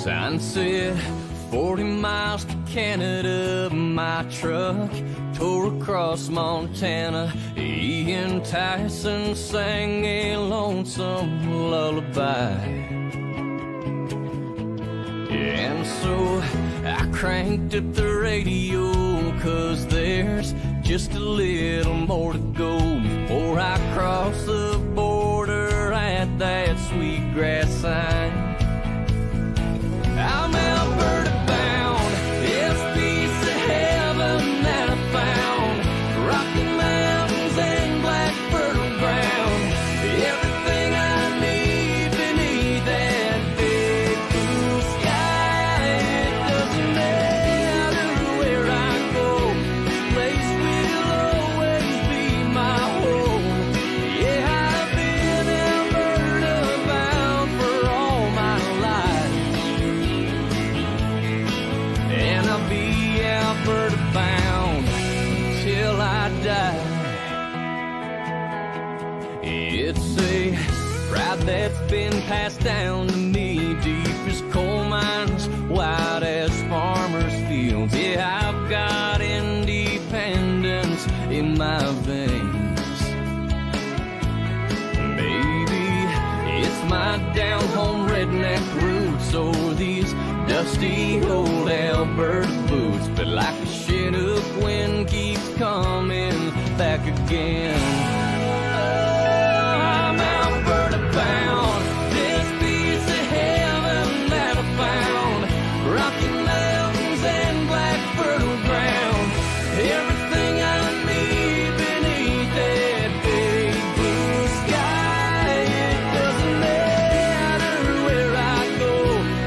Sign said 40 miles to Canada. My truck tore across Montana. Ian Tyson sang a lonesome lullaby. And so I cranked up the radio, 'cause there's just a little more to go before I cross the border at that Sweetgrass sign. I'm Alberta bound, it's a piece of heaven that I found. Rocky Mountains and black fertile ground, everything I need beneath that big blue sky. It doesn't matter where I go, this place will always be my home. Yeah, I've been Alberta bound for all my life, and I'll be Alberta bound till I die. It's a pride that's been passed down to me, deep as coal mines, wide as farmers' fields. Yeah, I've got independence in my veins. Maybe it's my down-home redneck roots, or these dusty old Alberta boots, but like a Chinook wind keeps coming back again. Oh, I'm Alberta bound, this piece of heaven that I found. Rocky Mountains and black fertile ground, everything I need beneath that big blue sky. It doesn't matter where I go,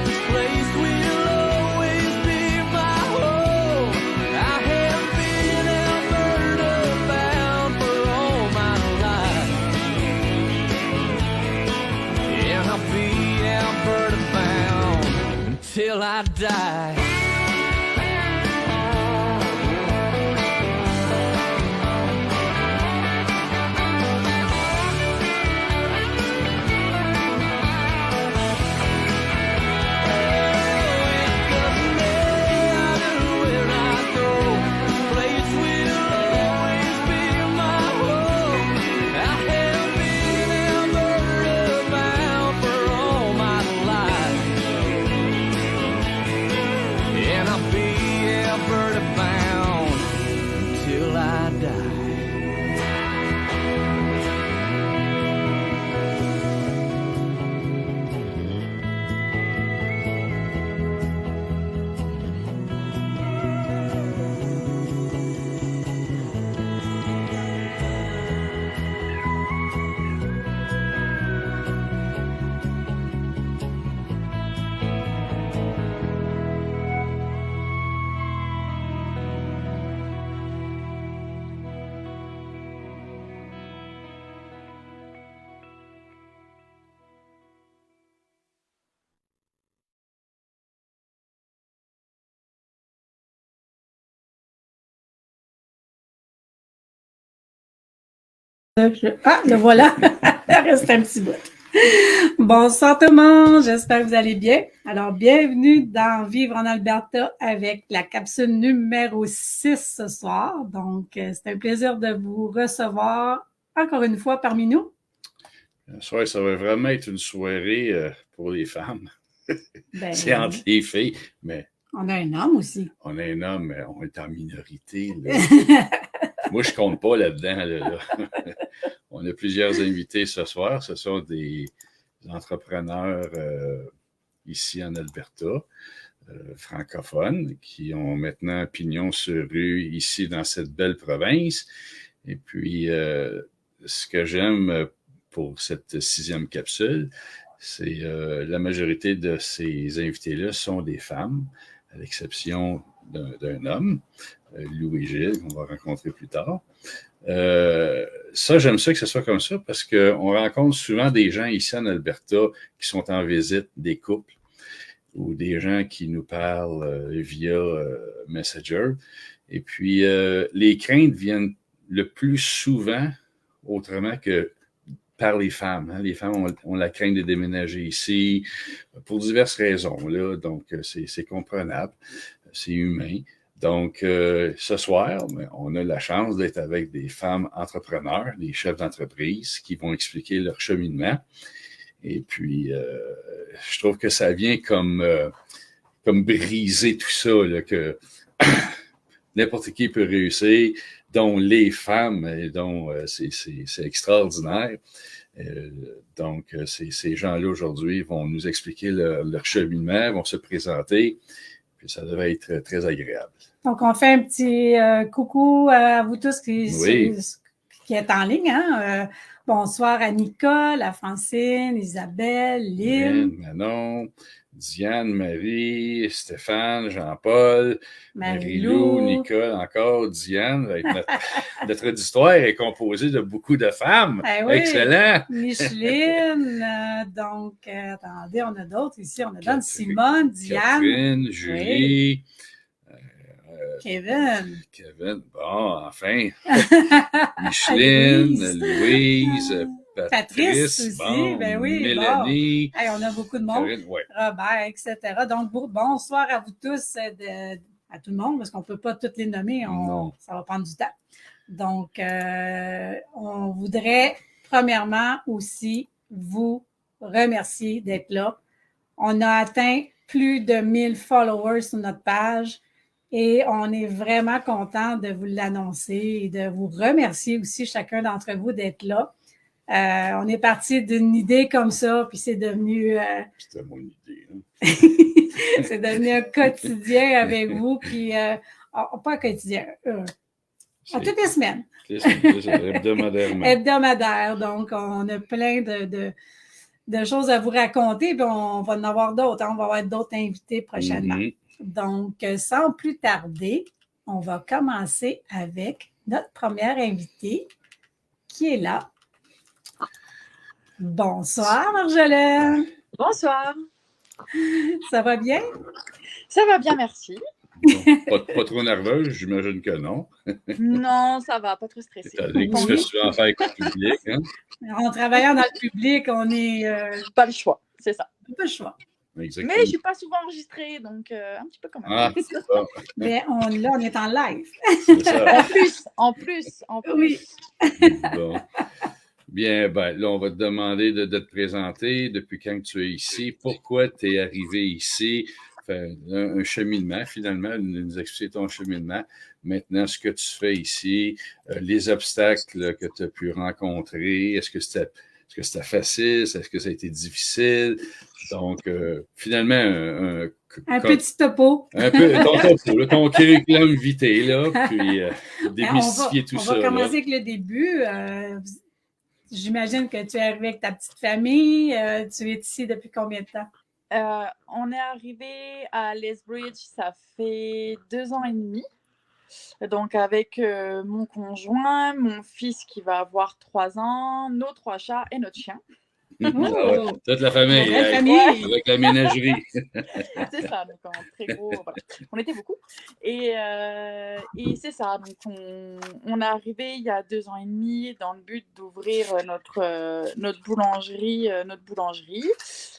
this place will always be my home. I have been Alberta bound for all my life, and I'll be Alberta bound until I die. Le voilà. Il reste un petit bout. Bonsoir tout le monde, j'espère que vous allez bien. Alors, bienvenue dans Vivre en Alberta avec la capsule numéro 6 ce soir. Donc, c'est un plaisir de vous recevoir encore une fois parmi nous. Ça va vraiment être une soirée pour les femmes. C'est entre les filles, mais... On a un homme aussi. On a un homme, mais on est en minorité. Là. Moi, je compte pas là-dedans. Là. On a plusieurs invités ce soir. Ce sont des entrepreneurs ici en Alberta, francophones, qui ont maintenant pignon sur rue ici dans cette belle province. Et puis, ce que j'aime pour cette 6e capsule, c'est la majorité de ces invités-là sont des femmes, à l'exception d'un homme, Louis-Gilles, qu'on va rencontrer plus tard. Ça, j'aime ça que ce soit comme ça parce qu'on rencontre souvent des gens ici en Alberta qui sont en visite, des couples ou des gens qui nous parlent via Messenger. Et puis, les craintes viennent le plus souvent, autrement que par les femmes. Hein. Les femmes ont la crainte de déménager ici pour diverses raisons. Là. Donc, c'est comprenable, c'est humain. Donc, ce soir, on a la chance d'être avec des femmes entrepreneurs, des chefs d'entreprise qui vont expliquer leur cheminement. Et puis, je trouve que ça vient comme briser tout ça, là, que n'importe qui peut réussir, dont les femmes, et dont c'est extraordinaire. Donc, ces gens-là aujourd'hui vont nous expliquer leur cheminement, vont se présenter, puis ça devrait être très agréable. Donc, on fait un petit coucou à vous tous qui est en ligne. Hein? Bonsoir à Nicole, à Francine, Isabelle, Lynn. Manon, Diane, Marie, Stéphane, Jean-Paul, Marie-Lou, Nicole, encore Diane. Notre auditoire est composée de beaucoup de femmes. Oui, excellent! Micheline, donc, attendez, on a d'autres ici. On a Donne Simone, Diane. Catherine, Julie. Kevin. Bon, enfin. Micheline, Louise, Patrice aussi, bon, Mélanie. Bon. Hey, on a beaucoup de monde. Karine, Robert, etc. Donc, bonsoir à vous tous, à tout le monde, parce qu'on ne peut pas toutes les nommer, ça va prendre du temps. Donc, on voudrait, premièrement, aussi vous remercier d'être là. On a atteint plus de 1000 followers sur notre page. Et on est vraiment content de vous l'annoncer et de vous remercier aussi, chacun d'entre vous, d'être là. On est parti d'une idée comme ça, puis c'est devenu... C'était mon idée. Hein? C'est devenu un quotidien avec vous, puis... pas un quotidien, toutes les semaines. Hebdomadairement. Hebdomadaire. Donc, on a plein de choses à vous raconter, puis on va en avoir d'autres. Hein? On va avoir d'autres invités prochainement. Mm-hmm. Donc, sans plus tarder, on va commencer avec notre première invitée qui est là. Bonsoir, Marjolaine. Bonsoir. Ça va bien? Ça va bien, merci. Bon, pas trop nerveuse, j'imagine que non. Non, ça va, pas trop stressée. C'est que tu fais souvent affaire avec le public. Hein? En travaillant dans le public, on est... Pas le choix, c'est ça. Pas le choix. Exactement. Mais je ne suis pas souvent enregistrée, donc un petit peu quand même. Ah, c'est ça. Mais on est en live. C'est ça. En plus. Oui. Bon. Bien, là, on va te demander de te présenter, depuis quand tu es ici, pourquoi tu es arrivé ici, un cheminement, finalement, nous expliquer ton cheminement. Maintenant, ce que tu fais ici, les obstacles que tu as pu rencontrer, est-ce que c'était facile? Est-ce que ça a été difficile? Donc, finalement, un petit topo. Un peu, ton curriculum vitae, là, puis démystifier tout ça. On va commencer avec le début. J'imagine que tu es arrivé avec ta petite famille. Tu es ici depuis combien de temps? On est arrivé à Lethbridge, ça fait 2 ans et demi. Donc, avec mon conjoint, mon fils qui va avoir 3 ans, nos 3 chats et notre chien. Oh. Toute la famille, avec la ménagerie. C'est ça, donc très gros. Voilà. On était beaucoup. Et c'est ça, donc on est arrivé il y a 2 ans et demi dans le but d'ouvrir notre boulangerie.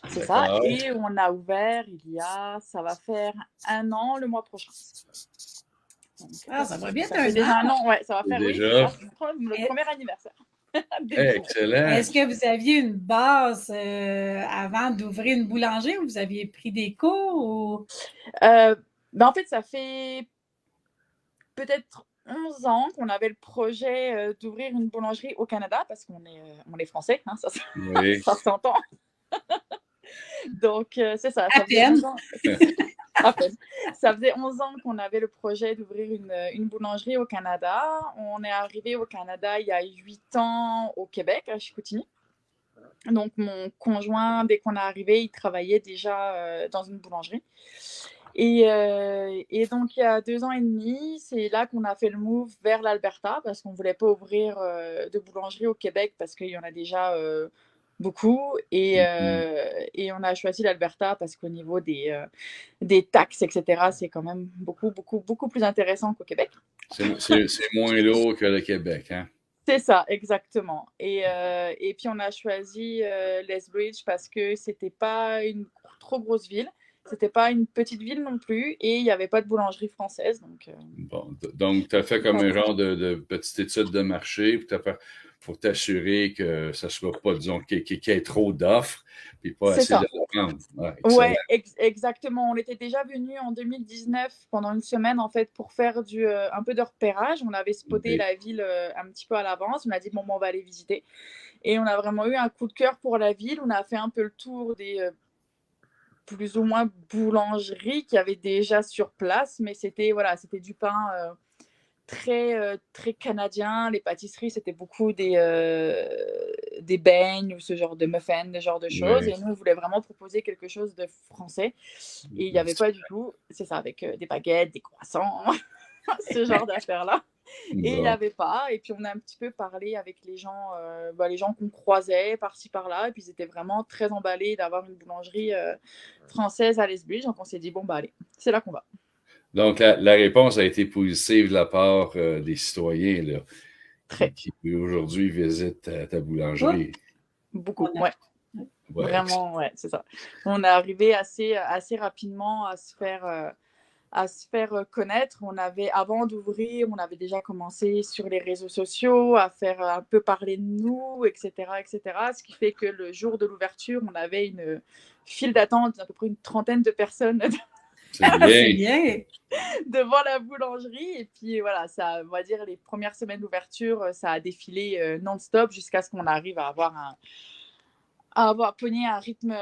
C'est ça. Et on a ouvert ça va faire 1 an le mois prochain. Donc, ça va bien un an. Ouais, ça va faire déjà. Le premier anniversaire. Excellent. Est-ce que vous aviez une base avant d'ouvrir une boulangerie ou vous aviez pris des cours? Ou... en fait, ça fait peut-être 11 ans qu'on avait le projet d'ouvrir une boulangerie au Canada parce qu'on est français, hein, ça s'entend. Donc, c'est ça. À peine. Ça faisait 11 ans qu'on avait le projet d'ouvrir une boulangerie au Canada. On est arrivé au Canada il y a 8 ans au Québec, à Chicoutimi. Donc, mon conjoint, dès qu'on est arrivé, il travaillait déjà dans une boulangerie. Et donc, il y a 2 ans et demi, c'est là qu'on a fait le move vers l'Alberta parce qu'on ne voulait pas ouvrir de boulangerie au Québec parce qu'il y en a déjà... beaucoup et on a choisi l'Alberta parce qu'au niveau des taxes, etc., c'est quand même beaucoup plus intéressant qu'au Québec. C'est moins lourd que le Québec, hein? C'est ça, exactement. Et puis on a choisi Lethbridge parce que c'était pas une trop grosse ville, c'était pas une petite ville non plus, et il n'y avait pas de boulangerie française. Bon, donc, tu as fait comme un genre de petite étude de marché pour t'assurer que ça ne soit pas, disons, qu'il y ait trop d'offres puis pas C'est assez ça. de demandes. Ouais, excellent. Ouais, exactement. On était déjà venu en 2019 pendant une semaine en fait pour faire un peu de repérage. On avait spoté Oui. la ville un petit peu à l'avance. On a dit bon, on va aller visiter. Et on a vraiment eu un coup de cœur pour la ville. On a fait un peu le tour des plus ou moins boulangeries qu'il y avait déjà sur place, mais c'était voilà, c'était du pain très canadien. Les pâtisseries, c'était beaucoup des beignes ou ce genre de muffins, ce genre de choses. Oui. Et nous, on voulait vraiment proposer quelque chose de français. Et il n'y avait pas du tout, c'est ça, avec des baguettes, des croissants, ce genre d'affaires-là. Et il n'y Bon. avait pas. Et puis on a un petit peu parlé avec les gens qu'on croisait par-ci par-là. Et puis ils étaient vraiment très emballés d'avoir une boulangerie française à Lethbridge. Donc on s'est dit, bon, bah allez, c'est là qu'on va. Donc, la réponse a été positive de la part des citoyens là, Très, qui aujourd'hui visitent ta Oh, boulangerie. beaucoup, on a- ouais. Ouais, Vraiment, ouais, c'est ça. On est arrivé assez rapidement à se faire connaître. Avant d'ouvrir, on avait déjà commencé sur les réseaux sociaux à faire un peu parler de nous, etc., etc. Ce qui fait que le jour de l'ouverture, on avait une file d'attente d'à peu près une trentaine de personnes c'est Ah, c'est bien. bien. devant la boulangerie. Et puis voilà, ça, on va dire les premières semaines d'ouverture, ça a défilé non-stop jusqu'à ce qu'on arrive à avoir pogné un rythme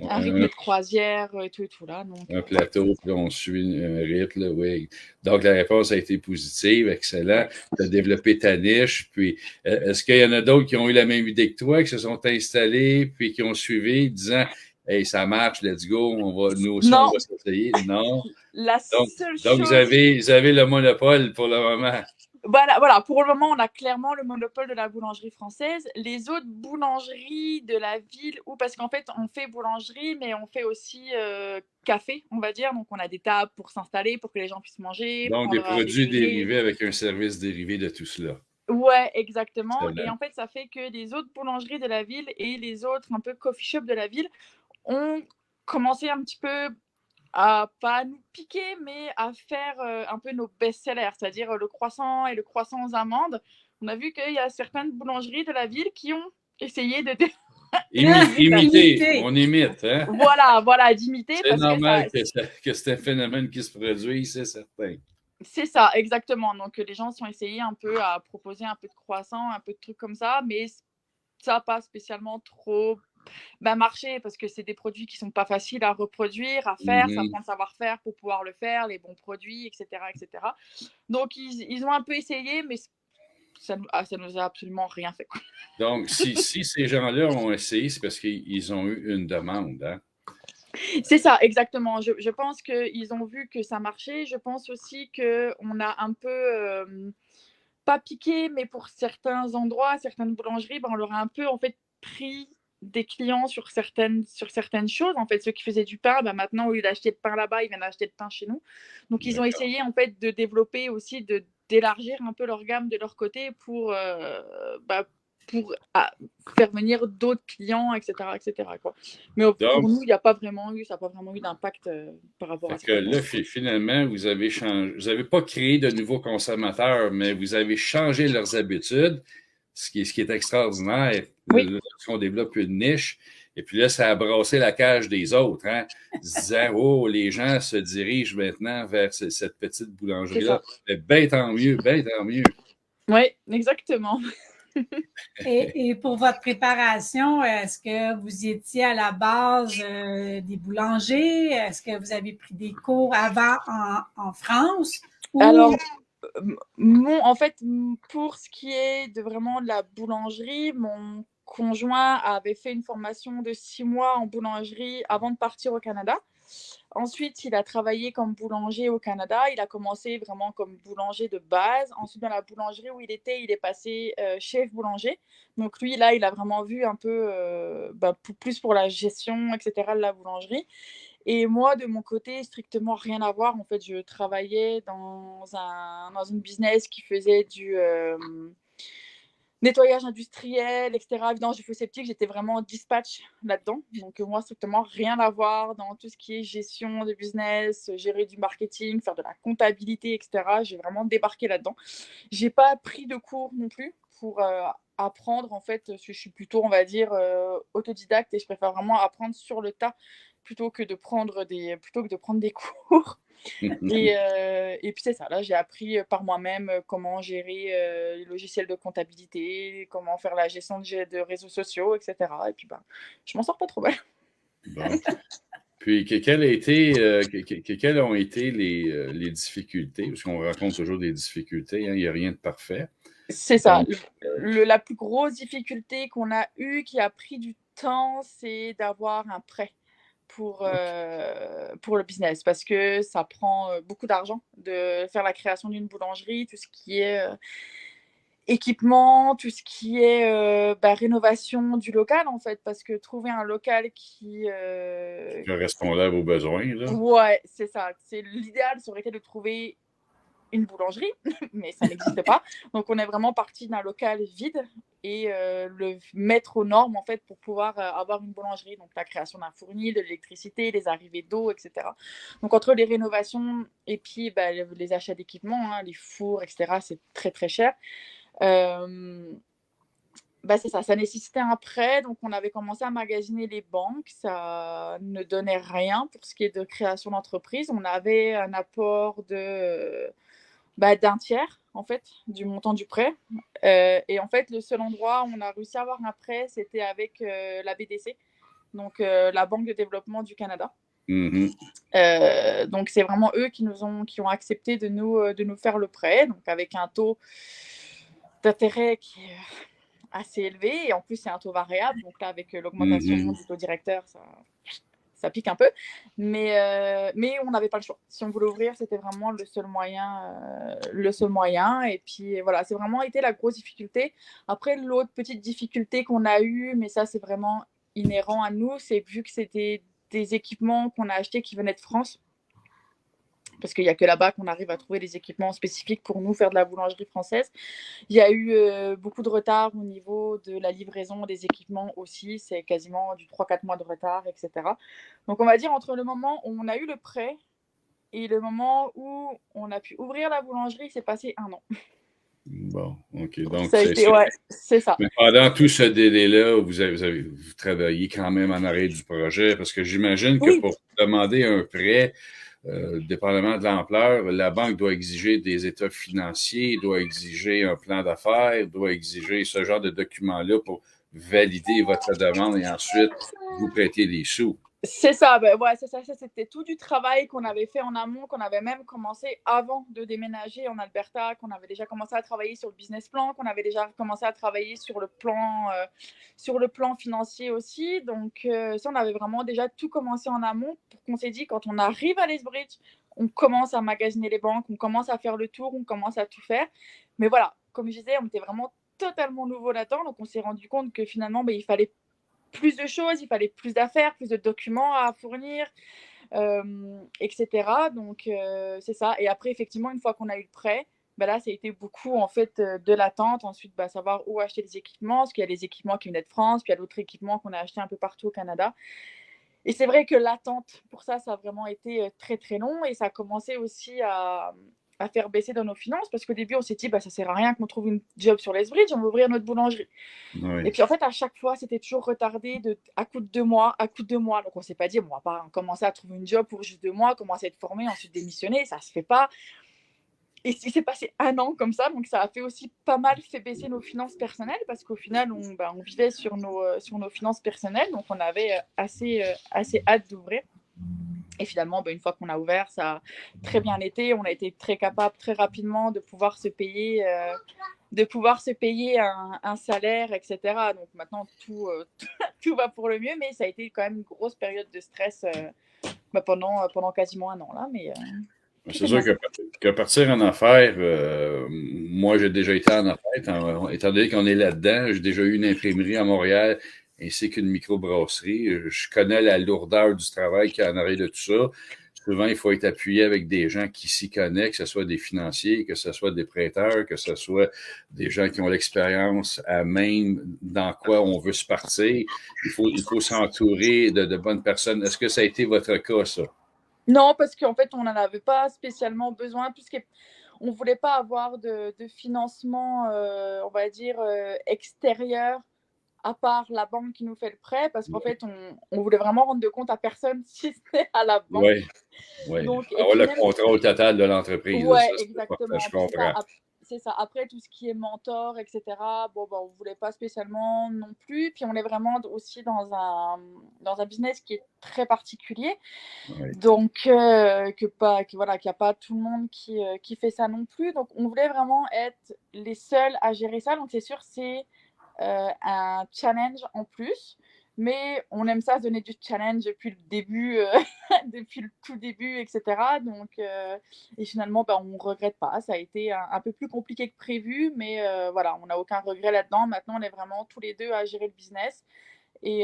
Un, de croisière et tout là. un plateau, puis on suit un rythme, là, oui. Donc, la réponse a été positive, excellent. Ouais. Tu as développé ta niche, puis est-ce qu'il y en a d'autres qui ont eu la même idée que toi, qui se sont installés, puis qui ont suivi, disant, hey, ça marche, let's go, nous aussi, on Non, va s'essayer? Non. la Donc, seule donc chose. vous avez le monopole pour le moment. Voilà, pour le moment, on a clairement le monopole de la boulangerie française. Les autres boulangeries de la ville, parce qu'en fait, on fait boulangerie, mais on fait aussi café, on va dire. Donc, on a des tables pour s'installer, pour que les gens puissent manger, Donc, des prendre à produits déjeuner. dérivés avec un service dérivé de tout cela. Ouais, exactement. Et Excellent. en fait, ça fait que les autres boulangeries de la ville et les autres un peu coffee shop de la ville ont commencé un petit peu à pas nous piquer, mais à faire un peu nos best-sellers, c'est-à-dire le croissant et le croissant aux amandes. On a vu qu'il y a certaines boulangeries de la ville qui ont essayé de Imiter, on imite, hein? voilà, d'imiter C'est parce que normal que c'est un phénomène qui se produit, c'est certain. c'est ça, exactement. Donc les gens sont essayés un peu à proposer un peu de croissant, un peu de trucs comme ça, mais ça n'a pas spécialement trop marché parce que c'est des produits qui sont pas faciles à reproduire, à faire, ça prend le savoir-faire pour pouvoir le faire, les bons produits, etc., etc. Donc ils ont un peu essayé, mais ça nous a absolument rien fait, quoi. Donc, si ces gens-là ont essayé, c'est parce qu'ils ont eu une demande, hein? C'est ça, exactement. Je pense qu'ils ont vu que ça marchait. Je pense aussi qu'on a un peu, pas piqué, mais pour certains endroits, certaines boulangeries, on leur a un peu en fait pris des clients sur certaines choses. En fait, ceux qui faisaient du pain, maintenant, au lieu d'acheter de pain là-bas, ils viennent acheter de pain chez nous. Donc, ils ont D'accord. essayé en fait de développer aussi, d'élargir un peu leur gamme de leur côté pour faire venir d'autres clients, etc., etc., quoi. Mais pour Donc, nous, il n'y a pas vraiment eu, ça n'a pas vraiment eu d'impact par rapport à fait ça. que là, finalement, vous avez changé, vous n'avez pas créé de nouveaux consommateurs, mais vous avez changé leurs habitudes, ce qui est extraordinaire. Oui, Lorsqu'on développe une niche, et puis là, ça a brassé la cage des autres, hein, disant, oh, les gens se dirigent maintenant vers cette petite c'est boulangerie-là. ça. Ben tant mieux, ben tant mieux. Oui, exactement. Et pour votre préparation, est-ce que vous étiez à la base des boulangers? Est-ce que vous avez pris des cours avant en France? Alors, en fait, pour ce qui est de vraiment de la boulangerie, mon conjoint avait fait une formation de 6 mois en boulangerie avant de partir au Canada. Ensuite, il a travaillé comme boulanger au Canada. Il a commencé vraiment comme boulanger de base. Ensuite, dans la boulangerie où il est passé chef boulanger. Donc lui, là, il a vraiment vu un peu plus pour la gestion, etc., de la boulangerie. Et moi, de mon côté, strictement rien à voir. En fait, je travaillais dans une business qui faisait nettoyage industriel, etc. Vidange du feu septique, j'étais vraiment dispatch là-dedans. Donc, moi, strictement rien à voir dans tout ce qui est gestion de business, gérer du marketing, faire de la comptabilité, etc. J'ai vraiment débarqué là-dedans. J'ai pas pris de cours non plus pour apprendre. En fait, je suis plutôt, on va dire, autodidacte et je préfère vraiment apprendre sur le tas plutôt que de prendre des cours. Et puis c'est ça, là j'ai appris par moi-même comment gérer les logiciels de comptabilité, comment faire la gestion de réseaux sociaux, etc. Et puis je m'en sors pas trop mal. Bon. Puis, quelles ont été les difficultés? Parce qu'on rencontre toujours des difficultés, hein, il n'y a rien de parfait. C'est ça. Donc, La plus grosse difficulté qu'on a eue, qui a pris du temps, c'est d'avoir un prêt pour le business, parce que ça prend beaucoup d'argent de faire la création d'une boulangerie, tout ce qui est équipement, tout ce qui est rénovation du local, en fait, parce que trouver un local qui correspondait à vos besoins, là. Ouais, c'est ça. L'idéal, ça aurait été de trouver une boulangerie, mais ça n'existe pas. Donc, on est vraiment parti d'un local vide et le mettre aux normes, en fait, pour pouvoir avoir une boulangerie. Donc, la création d'un fournil, de l'électricité, les arrivées d'eau, etc. Donc, entre les rénovations et puis les achats d'équipements, hein, les fours, etc., c'est très, très cher. C'est ça, ça nécessitait un prêt, donc on avait commencé à magasiner les banques, ça ne donnait rien pour ce qui est de création d'entreprise. On avait un apport d'un tiers, en fait, du montant du prêt. Et en fait, le seul endroit où on a réussi à avoir un prêt, c'était avec la BDC, donc la Banque de développement du Canada. Donc, c'est vraiment eux qui ont accepté de nous faire le prêt, donc avec un taux d'intérêt qui est assez élevé, et en plus c'est un taux variable, donc là avec l'augmentation du taux directeur, ça pique un peu, mais on n'avait pas le choix. Si on voulait ouvrir, c'était vraiment le seul moyen, et puis voilà, c'est vraiment été la grosse difficulté. Après, l'autre petite difficulté qu'on a eue, mais ça c'est vraiment inhérent à nous, c'est vu que c'était des équipements qu'on a achetés qui venaient de France, parce qu'il n'y a que là-bas qu'on arrive à trouver des équipements spécifiques pour nous faire de la boulangerie française. Il y a eu beaucoup de retard au niveau de la livraison des équipements aussi. C'est quasiment du 3-4 mois de retard, etc. Donc, on va dire entre le moment où on a eu le prêt et le moment où on a pu ouvrir la boulangerie, c'est passé 1 an. Bon, OK. Donc, c'est ça. Mais pendant tout ce délai-là, vous travaillez quand même en arrêt du projet, parce que j'imagine que pour demander un prêt, dépendamment de l'ampleur, la banque doit exiger des états financiers, doit exiger un plan d'affaires, doit exiger ce genre de documents-là pour valider votre demande et ensuite vous prêter les sous. C'est ça, c'est ça. C'était tout du travail qu'on avait fait en amont, qu'on avait même commencé avant de déménager en Alberta, qu'on avait déjà commencé à travailler sur le business plan, qu'on avait déjà commencé à travailler sur le plan financier aussi. Donc, ça, on avait vraiment déjà tout commencé en amont pour qu'on s'est dit, quand on arrive à Lethbridge, on commence à magasiner les banques, on commence à faire le tour, on commence à tout faire. Mais voilà, comme je disais, on était vraiment totalement nouveau là-dedans. Donc, on s'est rendu compte que finalement, il fallait plus de choses, il fallait plus d'affaires, plus de documents à fournir, etc. Donc, c'est ça. Et après, effectivement, une fois qu'on a eu le prêt, là, ça a été beaucoup, en fait, de l'attente. Ensuite, savoir où acheter les équipements, parce qu'il y a des équipements qui venaient de France, puis il y a d'autres équipements qu'on a achetés un peu partout au Canada. Et c'est vrai que l'attente, pour ça, ça a vraiment été très, très long. Et ça a commencé aussi à faire baisser dans nos finances, parce qu'au début, on s'est dit, ça sert à rien qu'on trouve une job sur Lethbridge, on va ouvrir notre boulangerie. Oui. Et puis, en fait, à chaque fois, c'était toujours retardé à coup de 2 mois, à coup de 2 mois. Donc, on s'est pas dit, on va pas commencer à trouver une job pour juste 2 mois, commencer à être formé, ensuite démissionner, ça se fait pas. Et il s'est passé 1 an comme ça, donc ça a fait aussi pas mal fait baisser nos finances personnelles, parce qu'au final, on vivait sur nos finances personnelles, donc on avait assez hâte d'ouvrir. Et finalement, une fois qu'on a ouvert, ça a très bien été. On a été très capable très rapidement de pouvoir se payer, un salaire, etc. Donc maintenant, tout va pour le mieux, mais ça a été quand même une grosse période de stress pendant quasiment 1 an. Là, mais, c'est sûr que partir en affaires, moi j'ai déjà été en affaires, étant donné qu'on est là-dedans, j'ai déjà eu une imprimerie à Montréal ainsi qu'une microbrasserie. Je connais la lourdeur du travail qu'il y a en arrière de tout ça. souvent, il faut être appuyé avec des gens qui s'y connaissent, que ce soit des financiers, que ce soit des prêteurs, que ce soit des gens qui ont l'expérience à même dans quoi on veut se partir. Il faut s'entourer de bonnes personnes. Est-ce que ça a été votre cas, ça? Non, parce qu'en fait, on n'en avait pas spécialement besoin, puisqu'on ne voulait pas avoir de financement, on va dire, extérieur, à part la banque qui nous fait le prêt, parce qu'en fait, on voulait vraiment rendre de compte à personne si ce n'est à la banque. Oui, oui. Donc, et Avoir puis le même, contrôle total de l'entreprise. ouais, Ça, c'est important, exactement. je Puis comprends. c'est ça. Après, tout ce qui est mentor, etc., bon, on ne voulait pas spécialement non plus. Puis on est vraiment aussi dans un business qui est très particulier. Oui. Donc, voilà, qu'il n'y a pas tout le monde qui fait ça non plus. Donc, on voulait vraiment être les seuls à gérer ça. Donc, c'est sûr, c'est un challenge en plus. Mais on aime ça, se donner du challenge depuis le début, depuis le tout début, etc. Donc, et finalement, on ne regrette pas. Ça a été un peu plus compliqué que prévu, mais voilà, on n'a aucun regret là-dedans. Maintenant, on est vraiment tous les deux à gérer le business. Et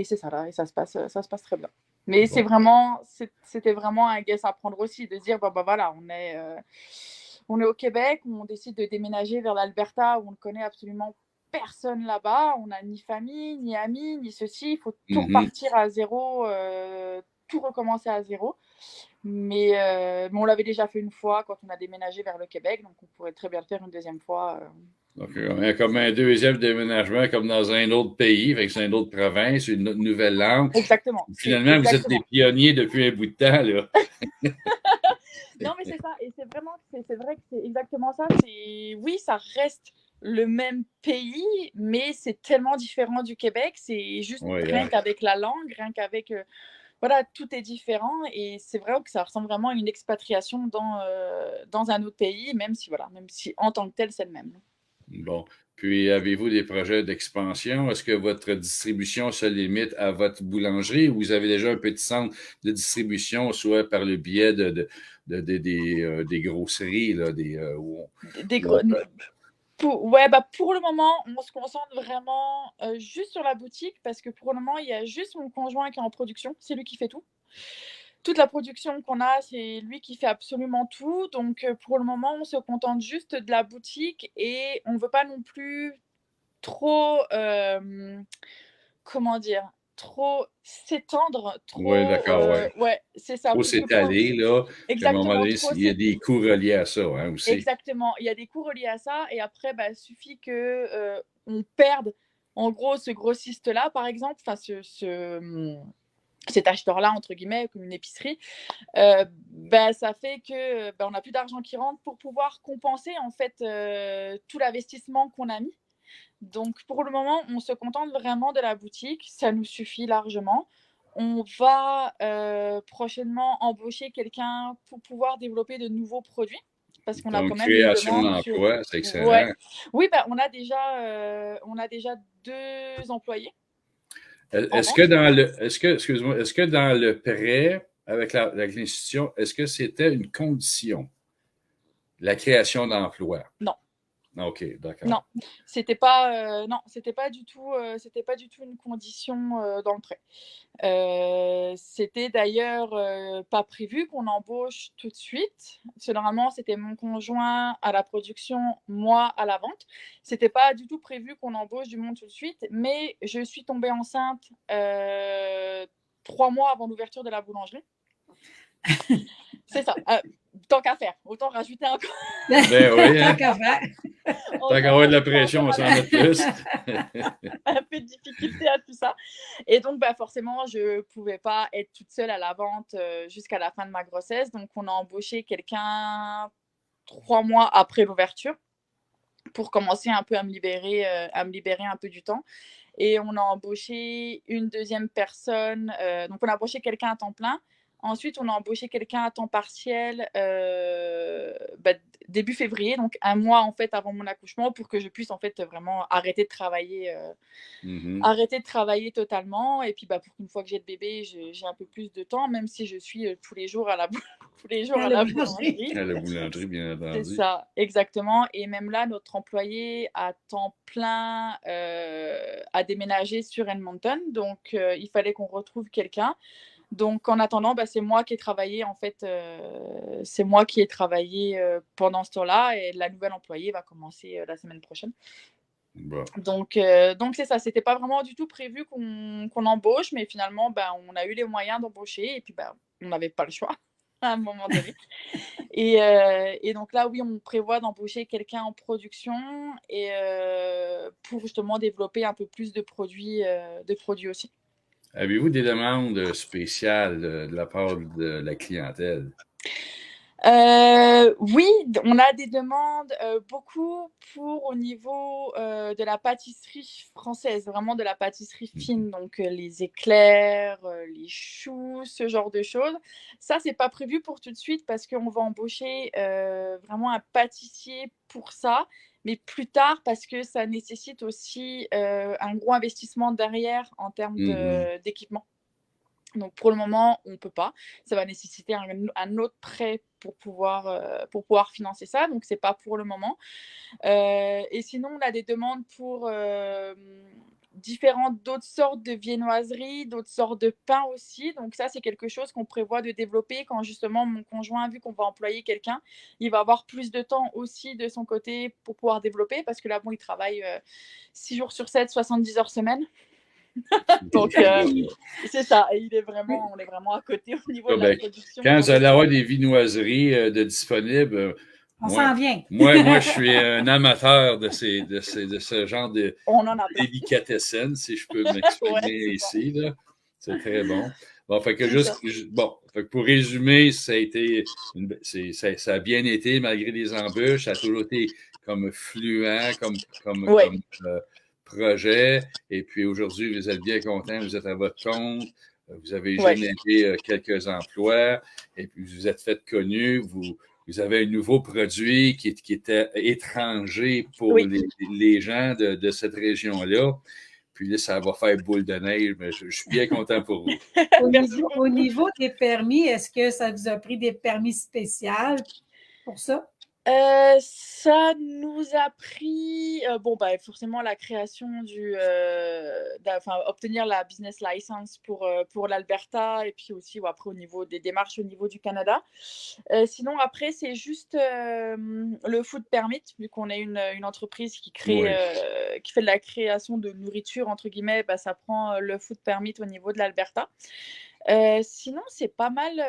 c'est ça là, et ça se passe très bien. Mais Bon. c'était vraiment un guess à prendre aussi, de dire, voilà, on est au Québec, on décide de déménager vers l'Alberta où on ne connaît absolument personne là-bas, on n'a ni famille, ni amis, ni ceci, il faut tout repartir à zéro, tout recommencer à zéro. Mais on l'avait déjà fait une fois quand on a déménagé vers le Québec, donc on pourrait très bien le faire une deuxième fois. Donc, on a comme un deuxième déménagement, comme dans un autre pays, avec une autre province, une autre nouvelle langue. Exactement. Finalement, vous êtes des pionniers depuis un bout de temps, là. Non, mais c'est ça. Et c'est vrai que c'est exactement ça. Oui, ça reste le même pays, mais c'est tellement différent du Québec. C'est juste rien qu'avec la langue, rien qu'avec... voilà, tout est différent. Et c'est vrai que ça ressemble vraiment à une expatriation dans un autre pays, même si en tant que tel, c'est le même. Bon. Puis, avez-vous des projets d'expansion? Est-ce que votre distribution se limite à votre boulangerie ou vous avez déjà un petit centre de distribution, soit par le biais des grosseries, là, pour le moment, on se concentre vraiment juste sur la boutique parce que pour le moment, il y a juste mon conjoint qui est en production. C'est lui qui fait tout. Toute la production qu'on a, c'est lui qui fait absolument tout. Donc, pour le moment, on se contente juste de la boutique et on ne veut pas non plus trop, comment dire, trop s'étendre, trop... Oui, d'accord, ouais, c'est ça. Trop s'étaler, là. Puis à un moment Exactement, donné, il y a des coûts reliés à ça, hein, aussi. Exactement. Il y a des coûts reliés à ça. Et après, il suffit qu'on perde, en gros, ce grossiste-là, par exemple, enfin, cet acheteur-là, entre guillemets, comme une épicerie, ça fait que on n'a plus d'argent qui rentre pour pouvoir compenser, en fait, tout l'investissement qu'on a mis. Donc, pour le moment, on se contente vraiment de la boutique. Ça nous suffit largement. On va prochainement embaucher quelqu'un pour pouvoir développer de nouveaux produits. Parce qu'on a quand même création une demande d'emploi, c'est excellent. Ouais. Oui, on a déjà 2 employés. Est-ce que dans le prêt avec l'institution, est-ce que c'était une condition, la création d'emploi? Non. OK, d'accord. Non, c'était pas du tout une condition dans le prêt. C'était d'ailleurs pas prévu qu'on embauche tout de suite. Normalement, c'était mon conjoint à la production, moi à la vente. C'était pas du tout prévu qu'on embauche du monde tout de suite, mais je suis tombée enceinte 3 mois avant l'ouverture de la boulangerie. C'est ça. Tant qu'à faire, autant rajouter encore. Ben oui, hein? Tant qu'à faire. Tant qu'à avoir de la pression, on s'en met plus. Un peu de difficulté à tout ça. Et donc, forcément, je ne pouvais pas être toute seule à la vente jusqu'à la fin de ma grossesse. Donc, on a embauché quelqu'un 3 mois après l'ouverture pour commencer un peu à me libérer un peu du temps. Et on a embauché une deuxième personne. Donc, on a embauché quelqu'un à temps plein. Ensuite, on a embauché quelqu'un à temps partiel début février, donc 1 mois en fait avant mon accouchement, pour que je puisse en fait vraiment arrêter de travailler, totalement. Et puis pour qu'une fois que j'ai le bébé, j'ai un peu plus de temps, même si je suis tous les jours à la boulangerie. À la boulangerie, bien entendu. C'est ça, exactement. Et même là, notre employé à temps plein a déménagé sur Edmonton, donc il fallait qu'on retrouve quelqu'un. Donc, en attendant, c'est moi qui ai travaillé, en fait, c'est moi qui ai travaillé pendant ce temps-là et la nouvelle employée va commencer la semaine prochaine. Bon. Donc c'est ça, c'était pas vraiment du tout prévu qu'on embauche, mais finalement, on a eu les moyens d'embaucher et puis on n'avait pas le choix à un moment donné. Et donc là, oui, on prévoit d'embaucher quelqu'un en production et pour justement développer un peu plus de produits aussi. Avez-vous des demandes spéciales de la part de la clientèle? Oui, on a des demandes beaucoup pour au niveau de la pâtisserie française, vraiment de la pâtisserie fine, donc les éclairs, les choux, ce genre de choses. Ça, c'est pas prévu pour tout de suite parce qu'on va embaucher vraiment un pâtissier pour ça, mais plus tard parce que ça nécessite aussi un gros investissement derrière en termes d'équipement. Donc, pour le moment, on ne peut pas. Ça va nécessiter un autre prêt pour pouvoir financer ça. Donc, ce n'est pas pour le moment. Et sinon, on a des demandes pour d'autres sortes de viennoiseries, d'autres sortes de pains aussi. Donc, ça, c'est quelque chose qu'on prévoit de développer quand, justement, mon conjoint, vu qu'on va employer quelqu'un, il va avoir plus de temps aussi de son côté pour pouvoir développer. Parce que là, il travaille 6 jours sur 7, 70 heures semaine. Donc, c'est ça. Et on est vraiment à côté au niveau de la production. Quand vous allez avoir des viennoiseries de disponibles, on s'en vient. Moi, je suis un amateur de ce genre de délicatessen, si je peux m'exprimer ici. Là. C'est très bon. Bon, fait que fait que pour résumer, ça a bien été malgré les embûches. Ça a toujours été comme fluent, comme projet. Et puis aujourd'hui, vous êtes bien content, vous êtes à votre compte, vous avez généré quelques emplois et puis vous êtes fait connu, vous avez un nouveau produit qui était étranger pour les gens de cette région-là. Puis là, ça va faire boule de neige, mais je suis bien content pour vous. Au niveau des permis, est-ce que ça vous a pris des permis spéciaux pour ça? Ça nous a pris forcément la création obtenir la business license pour l'Alberta et puis aussi après au niveau des démarches au niveau du Canada. Sinon après c'est juste le food permit vu qu'on est une entreprise qui crée qui fait de la création de nourriture entre guillemets, ça prend le food permit au niveau de l'Alberta. Sinon, c'est pas mal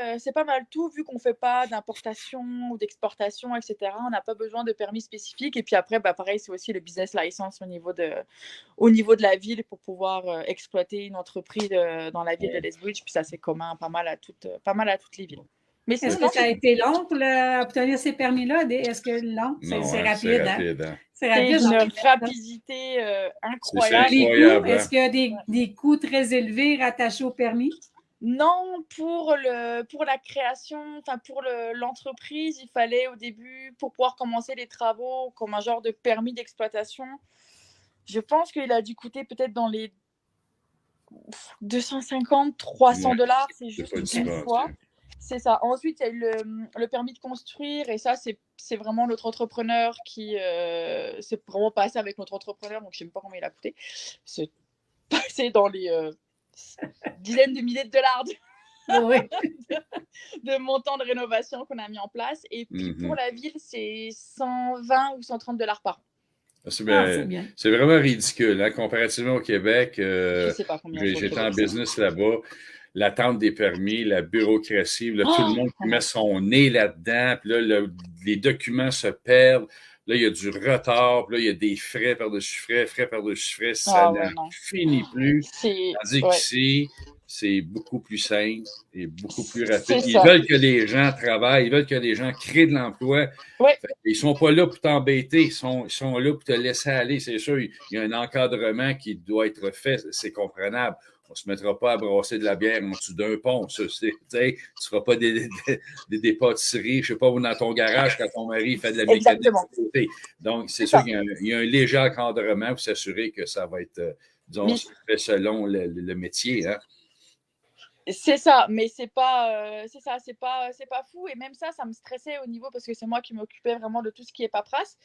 tout, vu qu'on ne fait pas d'importation ou d'exportation, etc. On n'a pas besoin de permis spécifique. Et puis après, pareil, c'est aussi le business license au niveau de la ville pour pouvoir exploiter une entreprise dans la ville de Lethbridge. Puis ça, c'est commun pas mal à toutes les villes. Mais est-ce que ça a été long pour obtenir ces permis-là? Est-ce que long? C'est rapide. Hein? C'est rapide. Une rapidité incroyable. Les coûts, est-ce qu'il y a des coûts très élevés rattachés au permis? Non, pour la création, pour l'entreprise, il fallait au début, pour pouvoir commencer les travaux, comme un genre de permis d'exploitation, je pense qu'il a dû coûter peut-être dans les 250, 300 $, c'est juste une fois. C'est ça. Ensuite, il y a eu le permis de construire et ça, c'est vraiment notre entrepreneur qui c'est vraiment passé avec notre entrepreneur, donc je ne sais même pas combien il a coûté. C'est passé dans les dizaines de milliers de dollars de montants de rénovation qu'on a mis en place. Et puis pour la ville, c'est 120 ou 130 $ par an. C'est vraiment ridicule. Hein? Comparativement au Québec, j'étais en business là-bas. L'attente des permis, la bureaucratie, là, tout le monde met son nez là-dedans, puis là, les documents se perdent. Là, il y a du retard, puis là, il y a des frais par-dessus frais, ça n'en finit plus. Tandis qu'ici, c'est beaucoup plus simple et beaucoup plus rapide. Ils veulent que les gens travaillent, ils veulent que les gens créent de l'emploi. Ils ne sont pas là pour t'embêter, ils sont là pour te laisser aller. C'est sûr, il y a un encadrement qui doit être fait, c'est comprenable. On ne se mettra pas à brasser de la bière en dessous d'un pont. Tu ne feras pas des pâtisseries, je ne sais pas, dans ton garage quand ton mari fait de la mécanique. Donc, c'est sûr qu'il y a un léger encadrement pour s'assurer que ça va être, disons, fait selon le métier. Hein? C'est ça, mais c'est pas fou. Et même ça me stressait au niveau parce que c'est moi qui m'occupais vraiment de tout ce qui est paperasse.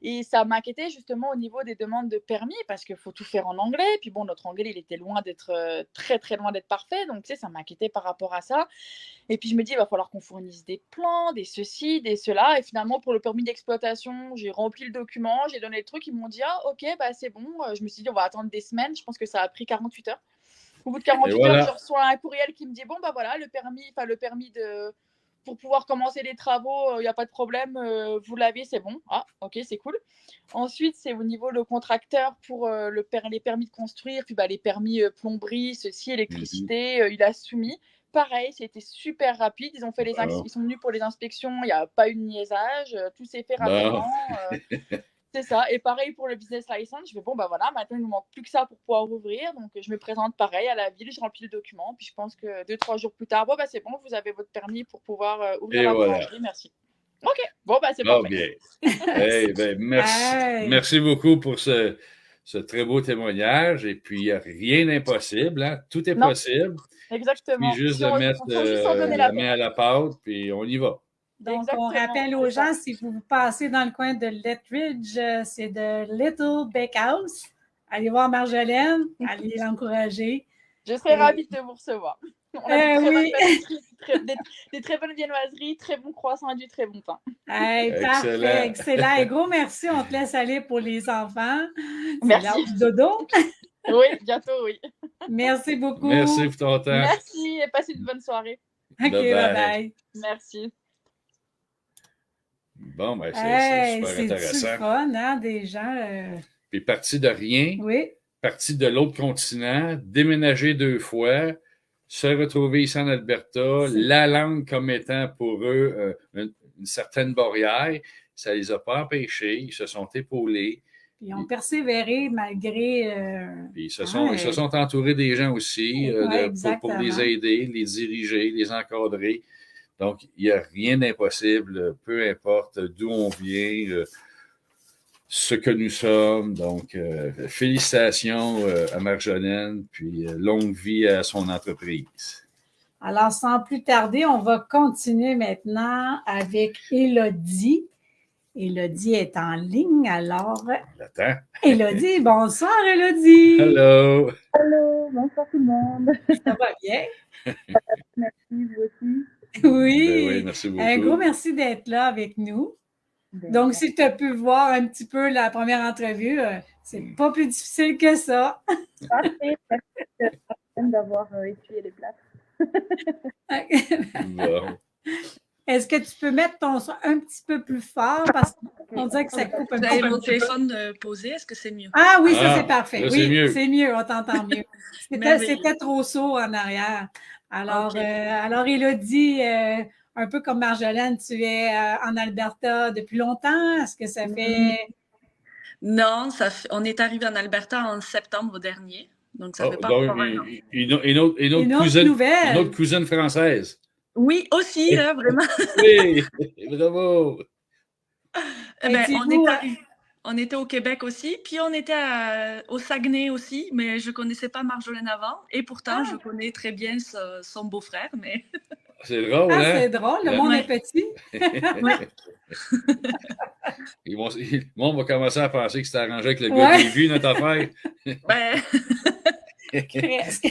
Et ça m'inquiétait justement au niveau des demandes de permis parce qu'il faut tout faire en anglais. Puis bon, notre anglais, il était loin d'être très très loin d'être parfait. Donc tu sais, ça m'inquiétait par rapport à ça. Et puis je me dis, il va falloir qu'on fournisse des plans, des ceci, des cela. Et finalement, pour le permis d'exploitation, j'ai rempli le document, j'ai donné le truc. Ils m'ont dit, ah ok, bah c'est bon. Je me suis dit, on va attendre des semaines. Je pense que ça a pris 48 heures. Au bout de Et 48 heures, je voilà. reçois un courriel qui me dit, bon bah voilà, le permis pour pouvoir commencer les travaux, il n'y a pas de problème, vous l'avez, c'est bon. Ah, ok, c'est cool. Ensuite, c'est au niveau le contracteur pour les permis de construire, puis les permis plomberie, ceci, électricité, il a soumis. Pareil, c'était super rapide. Ils sont venus pour les inspections, il n'y a pas eu de niaisage, tout s'est fait rapidement. C'est ça. Et pareil pour le business license, je fais bon, bah voilà, maintenant il ne nous manque plus que ça pour pouvoir ouvrir. Donc je me présente pareil à la ville, je remplis le document. Puis je pense que 2-3 jours plus tard, bon, bah c'est bon, vous avez votre permis pour pouvoir ouvrir Et la voilà. boulangerie, merci. Ok, bon, bah c'est Ah, parfait. bien. Hey, ben, merci. Hey. Merci beaucoup pour ce très beau témoignage. Et puis, il n'y a rien d'impossible. Hein? Tout est Non. possible. Exactement. Puis juste Si de on- mettre faut juste s'en donner la la main peine. à la pâte, puis on y va. Donc, Exactement, on rappelle aux c'est ça. gens, si vous passez dans le coin de Lethbridge, c'est de Little Bakehouse. Allez voir Marjolaine, allez l'encourager. Je serais ravie de vous recevoir. On a des très oui. bonnes pâtisseries, des très bonnes viennoiseries, très bons croissants et du très bon pain. Hey, Excellent. parfait, excellent. Et gros merci, on te laisse aller pour les enfants. C'est Merci. l'heure du dodo. Oui, bientôt, oui. Merci beaucoup. Merci pour ton temps. Merci et passez une bonne soirée. OK, Bye-bye. bye-bye. Merci. Bon, ben, c'est Hey, super c'est-tu le intéressant. fun, hein, des gens? Puis parti de rien, Oui, parti de l'autre continent, déménager 2 fois, se retrouver ici en Alberta, C'est- la langue comme étant pour eux une certaine barrière, ça les a pas empêchés, ils se sont épaulés, puis ils ont persévéré malgré... puis ils se Ouais. sont entourés des gens aussi Ouais, pour exactement. les aider, les diriger, les encadrer. Donc, il n'y a rien d'impossible, peu importe d'où on vient, ce que nous sommes. Donc, félicitations à Marjolaine, puis longue vie à son entreprise. Alors, sans plus tarder, on va continuer maintenant avec Élodie. Élodie est en ligne, alors... Attends. Élodie, bonsoir Élodie! Hello! Allô, bonsoir tout le monde. Ça va bien? Merci, vous aussi. Oui! Ben oui, merci beaucoup. Un gros merci d'être là avec nous. Ben, Donc, si tu as pu voir un petit peu la première entrevue, c'est pas plus difficile que ça. parfait, merci d'avoir essuyé les plats. Bon. Est-ce que tu peux mettre ton son un petit peu plus fort parce qu'on dirait que ça coupe un Vous petit avez peu. mon téléphone posé, est-ce que c'est mieux? Ah oui, ça Ah, c'est parfait. là, Oui, c'est mieux. c'est mieux, on t'entend mieux. Merveilleux. C'était trop sourd en arrière. Alors, Ok. alors Élodie, un peu comme Marjolaine, tu es en Alberta depuis longtemps. Est-ce que ça fait... Non, on est arrivé en Alberta en septembre dernier, donc ça Oh, fait pas donc, encore un an. une autre Une autre cousine, nouvelle. une autre cousine française. Oui, aussi, hein, vraiment. Oui, bravo. Eh ben, dites-vous, on était au Québec aussi, puis on était au Saguenay aussi, mais je connaissais pas Marjolaine avant, et pourtant je connais très bien son beau-frère, mais C'est drôle, Ah, hein? c'est drôle, le Ouais. monde Ouais. est petit. Le monde va commencer à penser que c'était arrangé avec le gars Ouais. des vues, notre affaire. ben, Presque.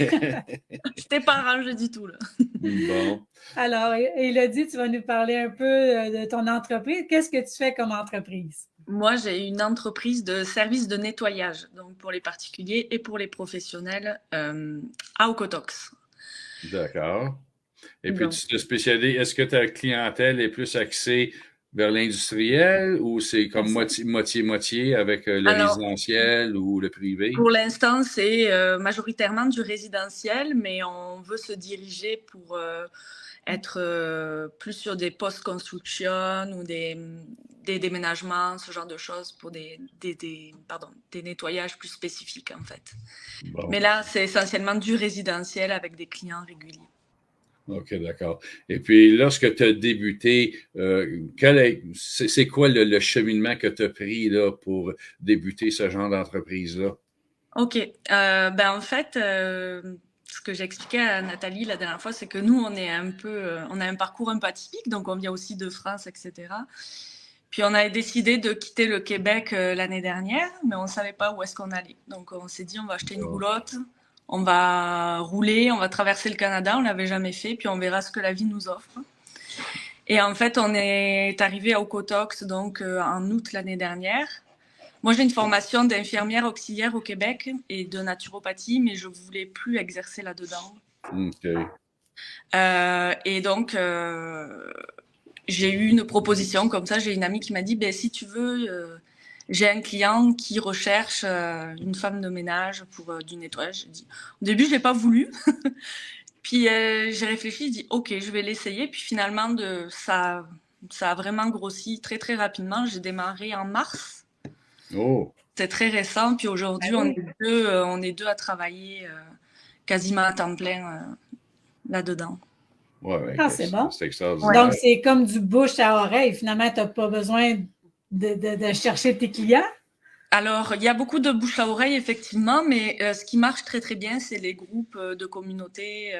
c'était pas arrangé du tout, là. Bon. Alors, Élodie, tu vas nous parler un peu de ton entreprise. Qu'est-ce que tu fais comme entreprise? Moi, j'ai une entreprise de services de nettoyage, donc pour les particuliers et pour les professionnels à Okotoks. D'accord. Et puis, Donc. tu te spécialises, est-ce que ta clientèle est plus axée vers l'industriel ou c'est comme moitié-moitié avec le Alors, résidentiel ou le privé? Pour l'instant, c'est majoritairement du résidentiel, mais on veut se diriger pour être plus sur des post-construction ou des déménagements, ce genre de choses, pour des nettoyages plus spécifiques, en fait. Bon. Mais là, c'est essentiellement du résidentiel avec des clients réguliers. OK, d'accord. Et puis, lorsque tu as débuté, c'est quoi le cheminement que tu as pris là, pour débuter ce genre d'entreprise-là? OK. Ben, en fait, ce que j'expliquais à Nathalie la dernière fois, c'est que nous, on a un parcours un peu atypique, donc on vient aussi de France, etc. Puis on a décidé de quitter le Québec l'année dernière, mais on ne savait pas où est-ce qu'on allait. Donc on s'est dit, on va acheter une roulotte, on va rouler, on va traverser le Canada, on ne l'avait jamais fait, puis on verra ce que la vie nous offre. Et en fait, on est arrivé à Okotoks donc en août l'année dernière. Moi, j'ai une formation d'infirmière auxiliaire au Québec et de naturopathie, mais je ne voulais plus exercer là-dedans. OK. Et donc, j'ai eu une proposition comme ça. J'ai une amie qui m'a dit, ben, si tu veux, j'ai un client qui recherche une femme de ménage pour du nettoyage. Au début, je n'ai pas voulu. Puis j'ai réfléchi, j'ai dit, OK, je vais l'essayer. Puis finalement, ça a vraiment grossi très, très rapidement. J'ai démarré en mars. Oh! C'est très récent. Puis aujourd'hui, on est deux à travailler quasiment à temps plein là-dedans. Ouais, c'est bon. C'est extraordinaire. Donc, c'est comme du bouche à oreille. Finalement, tu n'as pas besoin de chercher tes clients. Alors, il y a beaucoup de bouche à oreille, effectivement, mais ce qui marche très, très bien, c'est les groupes de communautés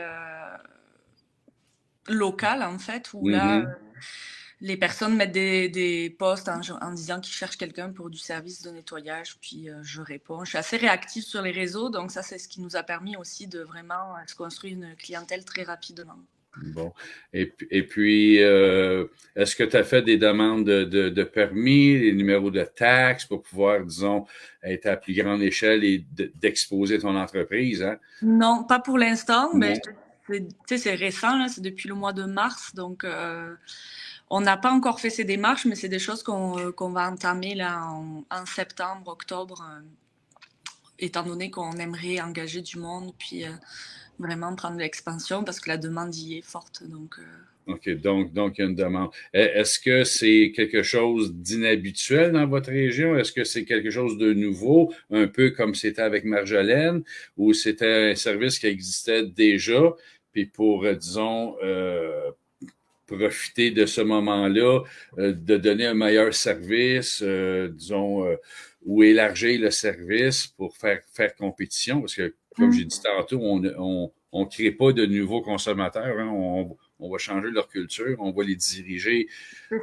locales, en fait, où là, les personnes mettent des posts en disant qu'ils cherchent quelqu'un pour du service de nettoyage, puis je réponds. Je suis assez réactive sur les réseaux, donc ça, c'est ce qui nous a permis aussi de vraiment se construire une clientèle très rapidement. Bon. Et puis, est-ce que tu as fait des demandes de permis, des numéros de taxes pour pouvoir, disons, être à plus grande échelle et d'exposer ton entreprise, hein? Non, pas pour l'instant, mais c'est récent, là, c'est depuis le mois de mars, donc on n'a pas encore fait ces démarches, mais c'est des choses qu'on va entamer là en septembre, octobre, étant donné qu'on aimerait engager du monde, puis vraiment prendre de l'expansion parce que la demande y est forte. Donc, OK, donc il y a une demande. Est-ce que c'est quelque chose d'inhabituel dans votre région? Est-ce que c'est quelque chose de nouveau, un peu comme c'était avec Marjolaine, ou c'était un service qui existait déjà, puis pour, disons, profiter de ce moment-là, de donner un meilleur service, disons, ou élargir le service pour faire compétition, parce que, comme j'ai dit tantôt, on crée pas de nouveaux consommateurs, hein, on va changer leur culture, on va les diriger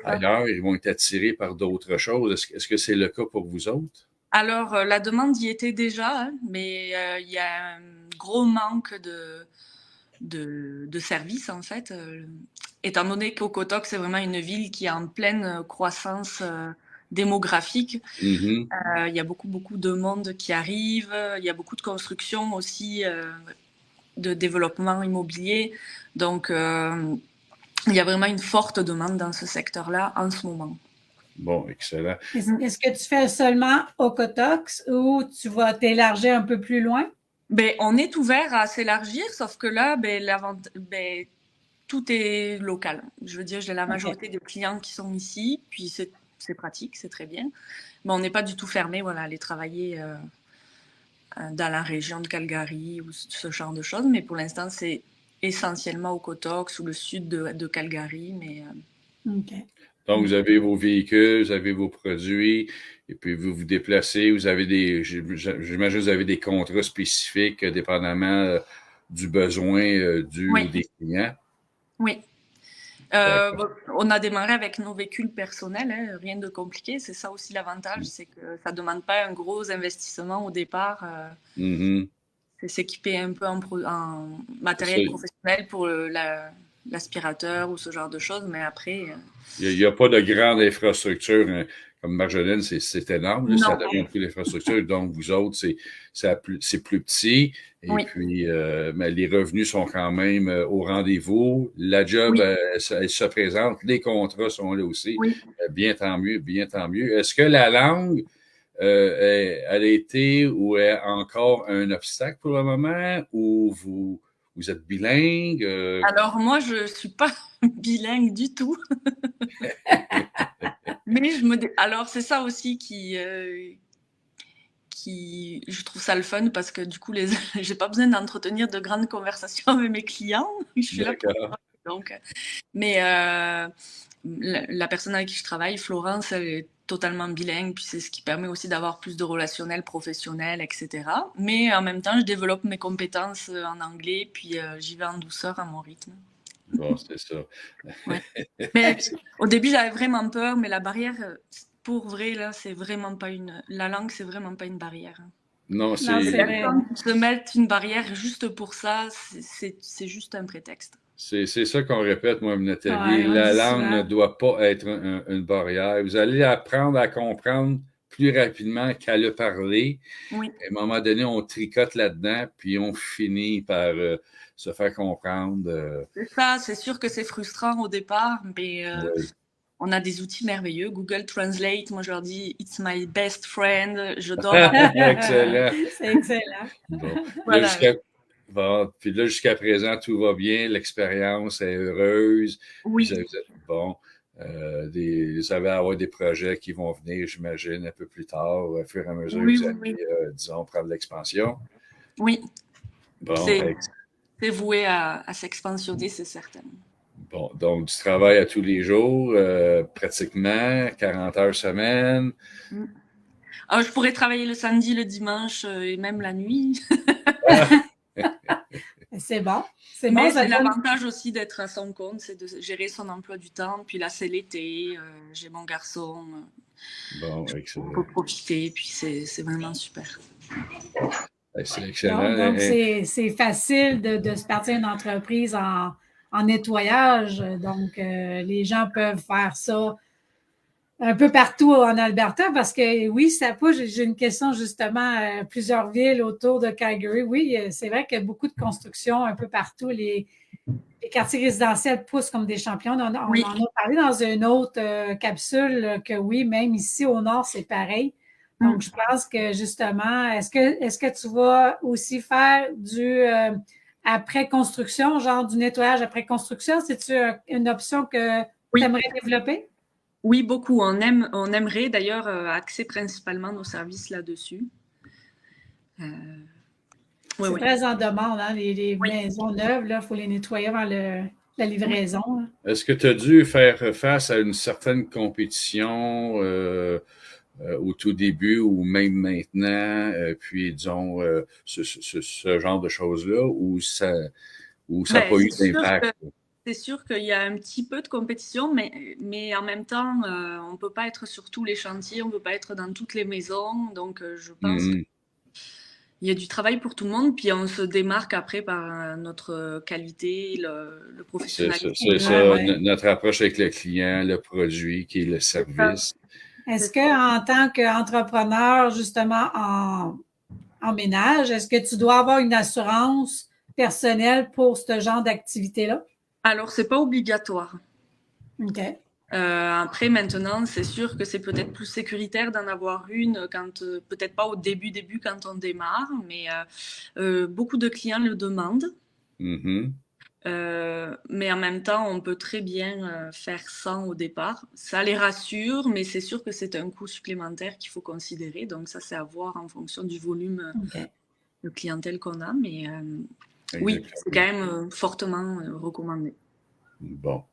ailleurs, ils vont être attirés par d'autres choses. Est-ce que c'est le cas pour vous autres? Alors, la demande y était déjà, hein, mais il y a un gros manque de services, en fait. Étant donné qu'Okotoks, c'est vraiment une ville qui est en pleine croissance démographique. Il y a beaucoup, beaucoup de monde qui arrive. Il y a beaucoup de construction aussi, de développement immobilier. Donc, il y a vraiment une forte demande dans ce secteur-là en ce moment. Bon, excellent. Est-ce que tu fais seulement Okotoks ou tu vas t'élargir un peu plus loin? Ben, on est ouvert à s'élargir, sauf que là, tout est local. Je veux dire, j'ai la majorité des clients qui sont ici, puis c'est pratique, c'est très bien. Mais on n'est pas du tout fermé, voilà, à aller travailler dans la région de Calgary ou ce genre de choses. Mais pour l'instant, c'est essentiellement Okotoks ou le sud de Calgary. Mais, Donc, vous avez vos véhicules, vous avez vos produits, et puis vous vous déplacez, vous avez j'imagine que vous avez des contrats spécifiques, dépendamment du besoin des clients. Oui. On a démarré avec nos véhicules personnels, hein, rien de compliqué. C'est ça aussi l'avantage, c'est que ça ne demande pas un gros investissement au départ. C'est s'équiper un peu en matériel professionnel pour l'aspirateur ou ce genre de choses, mais après... Il n'y a pas de grande infrastructure, hein. Comme Marjolaine, c'est énorme, là, ça devient plus l'infrastructure. Donc, vous autres, c'est plus petit. Et puis, mais les revenus sont quand même au rendez-vous. La job, elle se présente. Les contrats sont là aussi. Bien tant mieux, bien tant mieux. Est-ce que la langue, elle a été ou est encore un obstacle pour le moment, ou vous êtes bilingue? Alors, moi, je ne suis pas bilingue du tout. Mais alors, c'est ça aussi qui je trouve ça le fun parce que du coup, j'ai pas besoin d'entretenir de grandes conversations avec mes clients. Je suis là pour ça, donc. Mais la personne avec qui je travaille, Florence, elle est totalement bilingue, puis c'est ce qui permet aussi d'avoir plus de relationnel professionnel, etc. Mais en même temps, je développe mes compétences en anglais, puis j'y vais en douceur à mon rythme. Bon, c'est ça. Ouais. Mais au début, j'avais vraiment peur, mais la barrière, pour vrai, là, c'est vraiment pas la langue, c'est vraiment pas une barrière. Non, Non, c'est c'est vrai. Se mettre une barrière juste pour ça, c'est juste un prétexte. ça qu'on répète, moi, Nathalie. Ouais, on La dit langue souvent. ne doit pas être une barrière. Vous allez apprendre à comprendre plus rapidement qu'à le parler. Oui. À un moment donné, on tricote là-dedans, puis on finit par se faire comprendre. C'est ça, c'est sûr que c'est frustrant au départ, mais Oui. on a des outils merveilleux. Google Translate, moi je leur dis « It's my best friend », je dors. Excellent. C'est excellent. Bon. Voilà. Puis là, jusqu'à présent, tout va bien, l'expérience est heureuse. Oui. Bon, vous allez avoir des projets qui vont venir, j'imagine, un peu plus tard, au fur et à mesure que vous allez, disons, prendre l'expansion. Oui. Bon, c'est voué à s'expansionner, c'est certain. Bon, donc du travail à tous les jours, pratiquement 40 heures semaine. Alors, je pourrais travailler le samedi, le dimanche et même la nuit. C'est bon. C'est bon, c'est l'avantage aussi d'être à son compte, c'est de gérer son emploi du temps. Puis là, c'est l'été, j'ai mon garçon. Bon, excellent. On peut profiter, puis c'est vraiment super. C'est excellent. Donc c'est facile de se partir une entreprise en nettoyage. Donc, les gens peuvent faire ça un peu partout en Alberta parce que oui, ça pousse. J'ai une question justement, plusieurs villes autour de Calgary. Oui, c'est vrai qu'il y a beaucoup de construction un peu partout. Les quartiers résidentiels poussent comme des champions. On en a parlé dans une autre capsule que oui, même ici au nord, c'est pareil. Donc, je pense que justement, est-ce que tu vas aussi faire du après-construction, genre du nettoyage après-construction? C'est-tu une option que tu aimerais développer? Oui, beaucoup. On aimerait d'ailleurs axer principalement nos services là-dessus. C'est très en demande, hein, les maisons neuves, il faut les nettoyer avant la livraison. Hein. Est-ce que tu as dû faire face à une certaine compétition au tout début ou même maintenant, puis disons ce genre de choses-là, ou ça n'a pas eu d'impact? C'est sûr qu'il y a un petit peu de compétition, mais en même temps, on ne peut pas être sur tous les chantiers, on ne peut pas être dans toutes les maisons. Donc, je pense qu'il y a du travail pour tout le monde, puis on se démarque après par notre qualité, le professionnalisme. C'est ça, notre approche avec le client, le produit qui est le service. Est-ce qu'en tant qu'entrepreneur, justement, en ménage, est-ce que tu dois avoir une assurance personnelle pour ce genre d'activité-là? Alors, c'est pas obligatoire. OK. Après, maintenant, c'est sûr que c'est peut-être plus sécuritaire d'en avoir une quand, peut-être pas au début quand on démarre, mais beaucoup de clients le demandent. Mais en même temps, on peut très bien faire sans au départ. Ça les rassure, mais c'est sûr que c'est un coût supplémentaire qu'il faut considérer. Donc ça, c'est à voir en fonction du volume de clientèle qu'on a. Mais oui, c'est quand même fortement recommandé. Bon.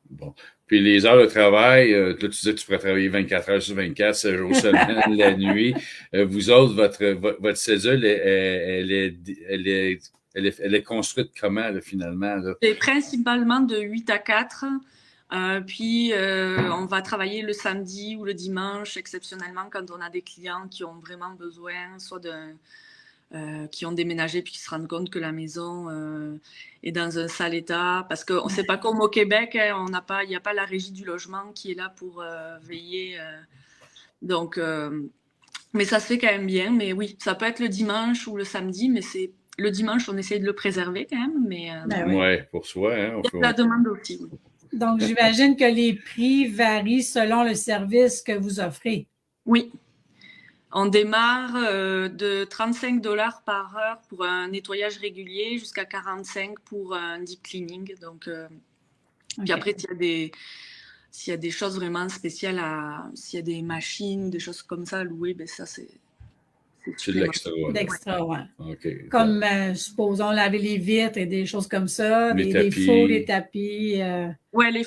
Puis les heures de travail, là, tu disais que tu pourrais travailler 24 heures sur 24, 7 jours semaine, la nuit. Vous autres, votre cédule, elle est construite comment, là, finalement? Là? C'est principalement de 8 à 4. Puis, on va travailler le samedi ou le dimanche, exceptionnellement, quand on a des clients qui ont vraiment besoin, soit qui ont déménagé puis qui se rendent compte que la maison est dans un sale état. Parce que c'est pas comme au Québec, hein, il n'y a pas la régie du logement qui est là pour veiller. Donc, mais ça se fait quand même bien. Mais oui, ça peut être le dimanche ou le samedi, mais le dimanche, on essaie de le préserver quand même. Mais oui, pour soi. Hein, il y a la demande aussi. Oui. Donc, j'imagine que les prix varient selon le service que vous offrez. Oui. On démarre de 35 $ par heure pour un nettoyage régulier jusqu'à 45 pour un deep cleaning. Donc, puis après, s'il y a des choses vraiment spéciales, s'il y a des machines, des choses comme ça à louer, ben ça, c'est C'est de l'extra. là. D'extra, ouais. OK. Comme, supposons, laver les vitres et des choses comme ça, Les des tapis. fours, des tapis. Ouais, les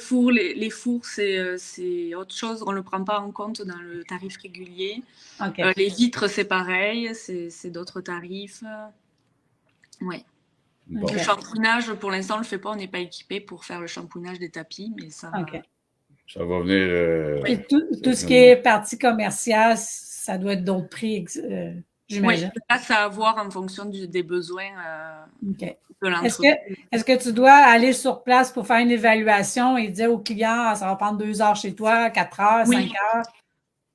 fours, c'est autre chose. On ne le prend pas en compte dans le tarif régulier. OK. Les vitres, c'est pareil, c'est d'autres tarifs. Ouais. Bon. OK. Le shampouinage, pour l'instant, on ne le fait pas. On n'est pas équipé pour faire le shampouinage des tapis, mais ça. OK. Ça va venir. Et tout ce qui est partie commerciale, ça doit être d'autres prix, Oui, j'imagine. là, ça a à voir en fonction des besoins OK. de l'entreprise. Est-ce que tu dois aller sur place pour faire une évaluation et dire au client, ça va prendre 2 heures chez toi, 4 heures, Oui. 5 heures?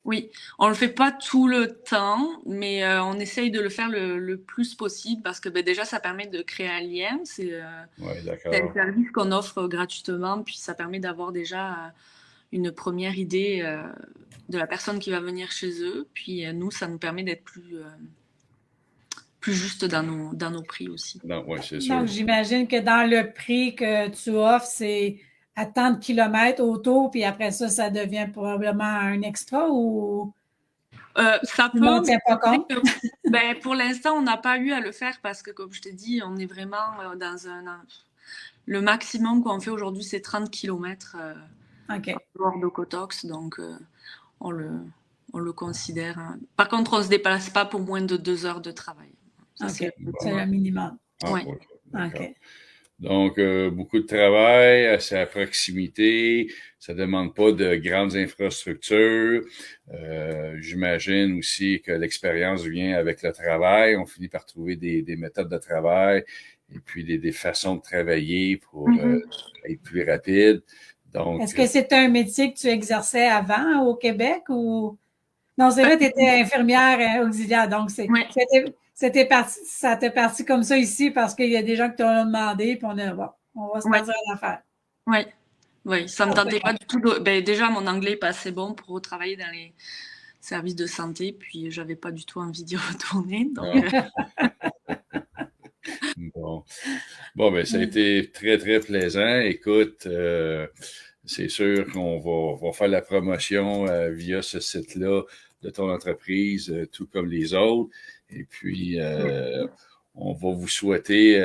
Oui, on le fait pas tout le temps, mais on essaye de le faire le plus possible parce que déjà, ça permet de créer un lien. C'est Oui, un d'accord. service qu'on offre gratuitement, puis ça permet d'avoir déjà une première idée de la personne qui va venir chez eux. Puis nous, ça nous permet d'être plus juste dans nos prix aussi. Non, oui, c'est sûr. Donc, j'imagine que dans le prix que tu offres, c'est à tant de kilomètres autour, puis après ça, ça devient probablement un extra ou Ça tu peut, n'en mais tiens pas compte? pour l'instant, on n'a pas eu à le faire parce que, comme je t'ai dit, on est vraiment dans le maximum qu'on fait aujourd'hui, c'est 30 km OK. hors de Cotox, donc on le considère. Par contre, on ne se déplace pas pour moins de 2 heures de travail. Ça, OK. c'est- C'est le minimum. Ah, Ouais. OK, d'accord. OK. Donc, beaucoup de travail, c'est à proximité, ça demande pas de grandes infrastructures. J'imagine aussi que l'expérience vient avec le travail. On finit par trouver des méthodes de travail et puis des façons de travailler pour être plus rapide. Donc, Est-ce que c'est un métier que tu exerçais avant au Québec ou? Non, c'est vrai, tu étais infirmière auxiliaire, donc Ouais. ça t'est parti comme ça ici parce qu'il y a des gens qui t'ont demandé, puis on va se Ouais. partir à l'affaire. Oui, ça me tentait pas du tout. Déjà, mon anglais n'est pas assez bon pour travailler dans les services de santé, puis j'avais pas du tout envie d'y retourner. Donc, Bon, ben, ça a été très, très plaisant. Écoute, c'est sûr qu'on va faire la promotion via ce site-là de ton entreprise, tout comme les autres. Et puis, on va vous souhaiter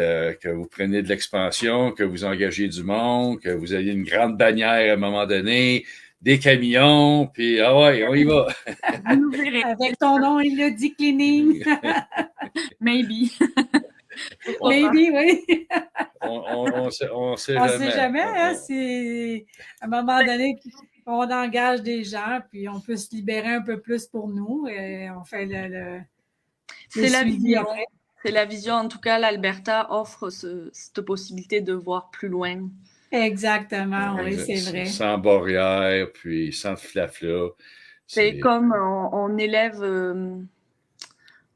que vous preniez de l'expansion, que vous engagez du monde, que vous ayez une grande bannière à un moment donné, des camions, puis ah ouais, on y va. vous verrez. Avec ton nom, il le dit cleaning. Maybe. Maybe, oui. On sait On jamais. sait jamais, hein, c'est à un moment donné on engage des gens, puis on peut se libérer un peu plus pour nous. Et on fait le C'est la suivi vision. après. C'est la vision. En tout cas, l'Alberta offre cette possibilité de voir plus loin. Exactement, oui, c'est vrai. Sans barrière, puis sans flafla. C'est comme on élève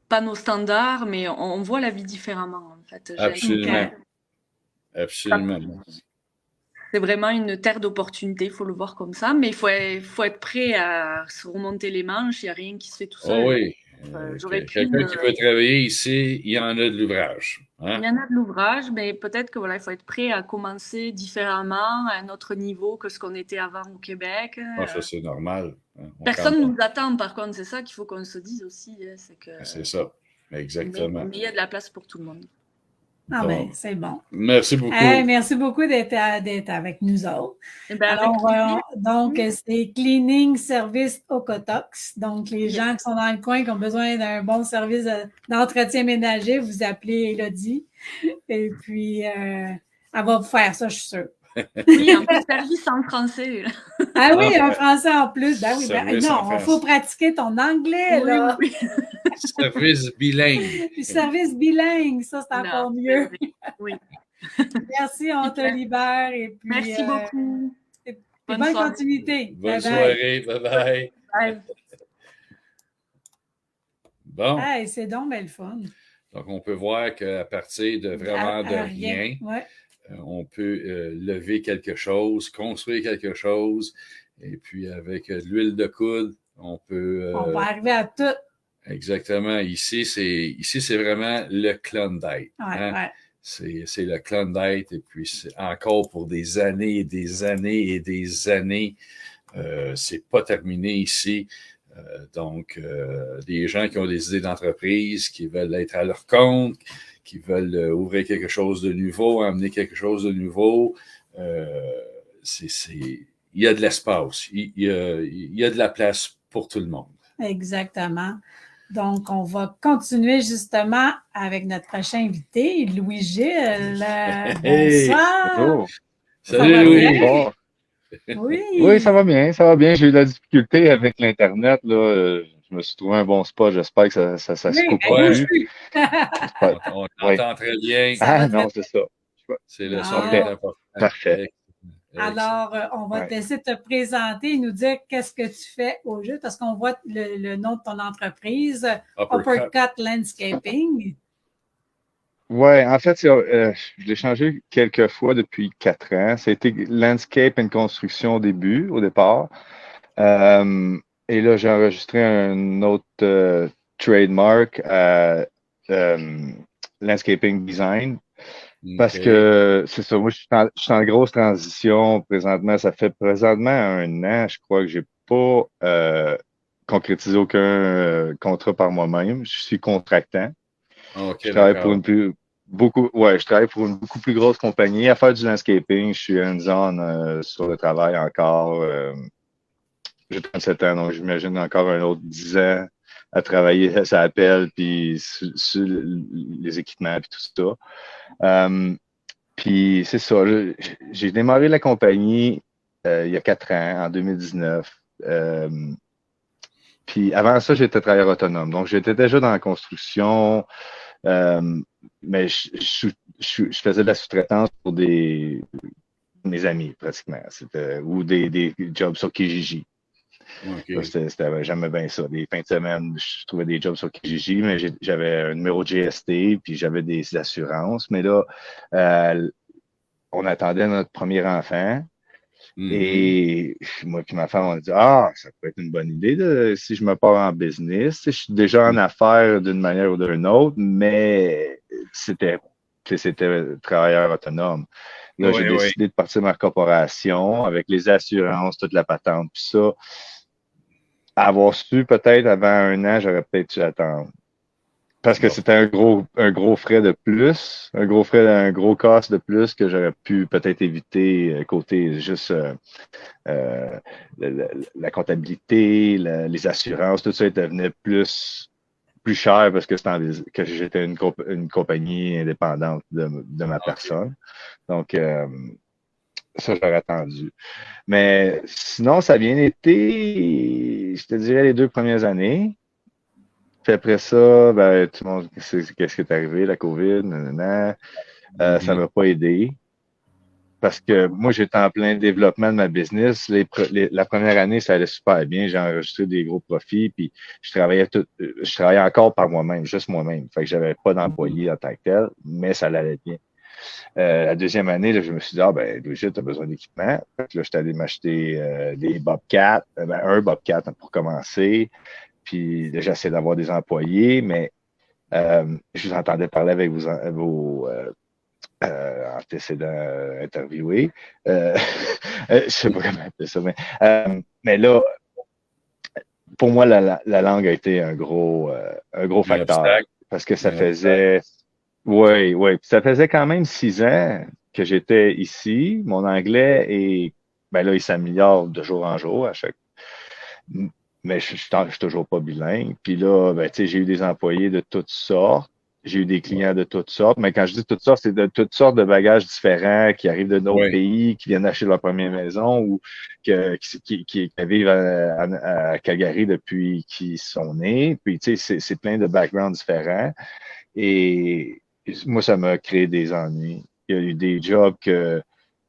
pas nos standards, mais on voit la vie différemment, en fait. Absolument. Absolument. C'est vraiment une terre d'opportunités, il faut le voir comme ça, mais il faut être prêt à se remonter les manches, il n'y a rien qui se fait tout seul. Oh oui. Quelqu'un qui veut travailler ici, il y en a de l'ouvrage. Hein? Il y en a de l'ouvrage, mais peut-être que il faut être prêt à commencer différemment, à un autre niveau que ce qu'on était avant au Québec. Ça, c'est normal. Hein? Personne ne nous attend, par contre, c'est ça qu'il faut qu'on se dise aussi. C'est ça, exactement. Mais il y a de la place pour tout le monde. Ah ben, c'est bon. Merci beaucoup. Merci beaucoup d'être avec nous autres. Alors, donc, c'est Cleaning Service Okotox. Donc, les gens qui sont dans le coin, qui ont besoin d'un bon service d'entretien ménager, vous appelez Élodie. Et puis, elle va vous faire ça, je suis sûre. Oui, un peu de service en français. Ah oui, en français en plus. Ben oui, non, il faut pratiquer ton anglais, là. Oui. Service bilingue. Service bilingue, ça, c'est encore mieux. Oui. Merci, on te libère. Et puis, merci beaucoup. Bonne continuité. Bonne soirée. Bye-bye. Bye. Bon. Hey, c'est donc belle fun. Donc, on peut voir qu'à partir de vraiment de rien, ouais. On peut lever quelque chose, construire quelque chose. Et puis, avec de l'huile de coude, on peut... on va arriver à tout. Exactement. Ici, c'est vraiment le Klondike. Ouais, hein? ouais. C'est le Klondike. Et puis, c'est encore pour des années et des années et des années. C'est pas terminé ici. Donc, des gens qui ont des idées d'entreprise, qui veulent être à leur compte, qui veulent ouvrir quelque chose de nouveau, amener quelque chose de nouveau. Il y a de l'espace, il y a de la place pour tout le monde. Exactement. Donc, on va continuer justement avec notre prochain invité, Louis-Gilles. Hey! Bonsoir! Bonjour. Salut va Louis! bien? Bon. Oui! Oui, ça va bien, ça va bien. J'ai eu de la difficulté avec l'Internet, là. Je me suis trouvé un bon spot. J'espère que ça se Oui, coupe elle Ouais. bouge plus. plus. J'espère. On Oui. t'entend très bien. Ça va Ah très non, bien. c'est ça. C'est le son Bon. qui est important. Parfait. Excellent. Alors, on va Ouais. te laisser te présenter et nous dire qu'est-ce que tu fais au jeu, parce qu'on voit le nom de ton entreprise, Uppercut Landscaping. Ouais, en fait, je l'ai changé quelques fois depuis 4 ans. C'était Landscape and Construction au départ. Et là, j'ai enregistré un autre trademark à Landscaping Design. Parce OK. que c'est ça, moi je suis en grosse transition présentement. Ça fait présentement 1 an, je crois que j'ai pas concrétisé aucun contrat par moi-même. Je suis contractant. OK, Je travaille pour d'accord. je travaille pour une beaucoup plus grosse compagnie. À faire du landscaping, je suis hands-on sur le travail encore. J'ai 37 ans, donc j'imagine encore un autre 10 ans à travailler à sa pelle, puis sur les équipements, puis tout ça. Puis c'est ça, j'ai démarré la compagnie il y a 4 ans, en 2019. Puis avant ça, j'étais travailleur autonome. Donc j'étais déjà dans la construction, mais je faisais de la sous-traitance pour mes amis pratiquement. Ou des jobs sur Kijiji. OK. J'aimais bien ça. Des fins de semaine, je trouvais des jobs sur Kijiji, mais j'avais un numéro de GST, puis j'avais des assurances. Mais là, on attendait notre premier enfant. Mhm. Et moi et ma femme, on a dit, ça peut être une bonne idée si je me pars en business. Je suis déjà en affaires d'une manière ou d'une autre, mais c'était travailleur autonome. Là, j'ai Oui. décidé de partir ma corporation avec les assurances, toute la patente. Puis ça, avoir su peut-être avant 1 an, j'aurais peut-être dû attendre. Parce que Bon. c'était un gros frais de plus, un gros cost de plus que j'aurais pu peut-être éviter côté juste la comptabilité, les assurances, tout ça devenait plus cher parce que que j'étais une compagnie indépendante de ma personne. Donc, ça, j'aurais attendu. Mais sinon, ça a bien été, je te dirais, les 2 premières années. Puis après ça, ben, tout le monde sait qu'est-ce qui est arrivé, la COVID, nanana. Ça m'a pas aidé. Parce que moi, j'étais en plein développement de ma business. La première année, ça allait super bien. J'ai enregistré des gros profits, puis je travaillais encore par moi-même, juste moi-même. Fait que j'avais pas d'employé en tant que tel, mais ça allait bien. La deuxième année, là, je me suis dit, Brigitte, tu as besoin d'équipement. Fait que là, j'étais allé m'acheter des Bobcat, un Bobcat pour commencer. Puis là, j'essaie d'avoir des employés, mais je vous entendais parler avec vos antécédents interviewés. Je sais pas comment appeler ça, mais là, pour moi, la langue a été un gros facteur. obstacle. Parce que ça faisait. Oui. Ça faisait quand même 6 ans que j'étais ici. Mon anglais il s'améliore de jour en jour à chaque. Mais je suis toujours pas bilingue. Puis là, j'ai eu des employés de toutes sortes. J'ai eu des clients de toutes sortes. Mais quand je dis toutes sortes, c'est de toutes sortes de bagages différents qui arrivent de d'autres pays, qui viennent acheter leur première maison ou qui vivent à Calgary depuis qu'ils sont nés. Puis, c'est plein de backgrounds différents. Et moi, ça m'a créé des ennuis. Il y a eu des jobs que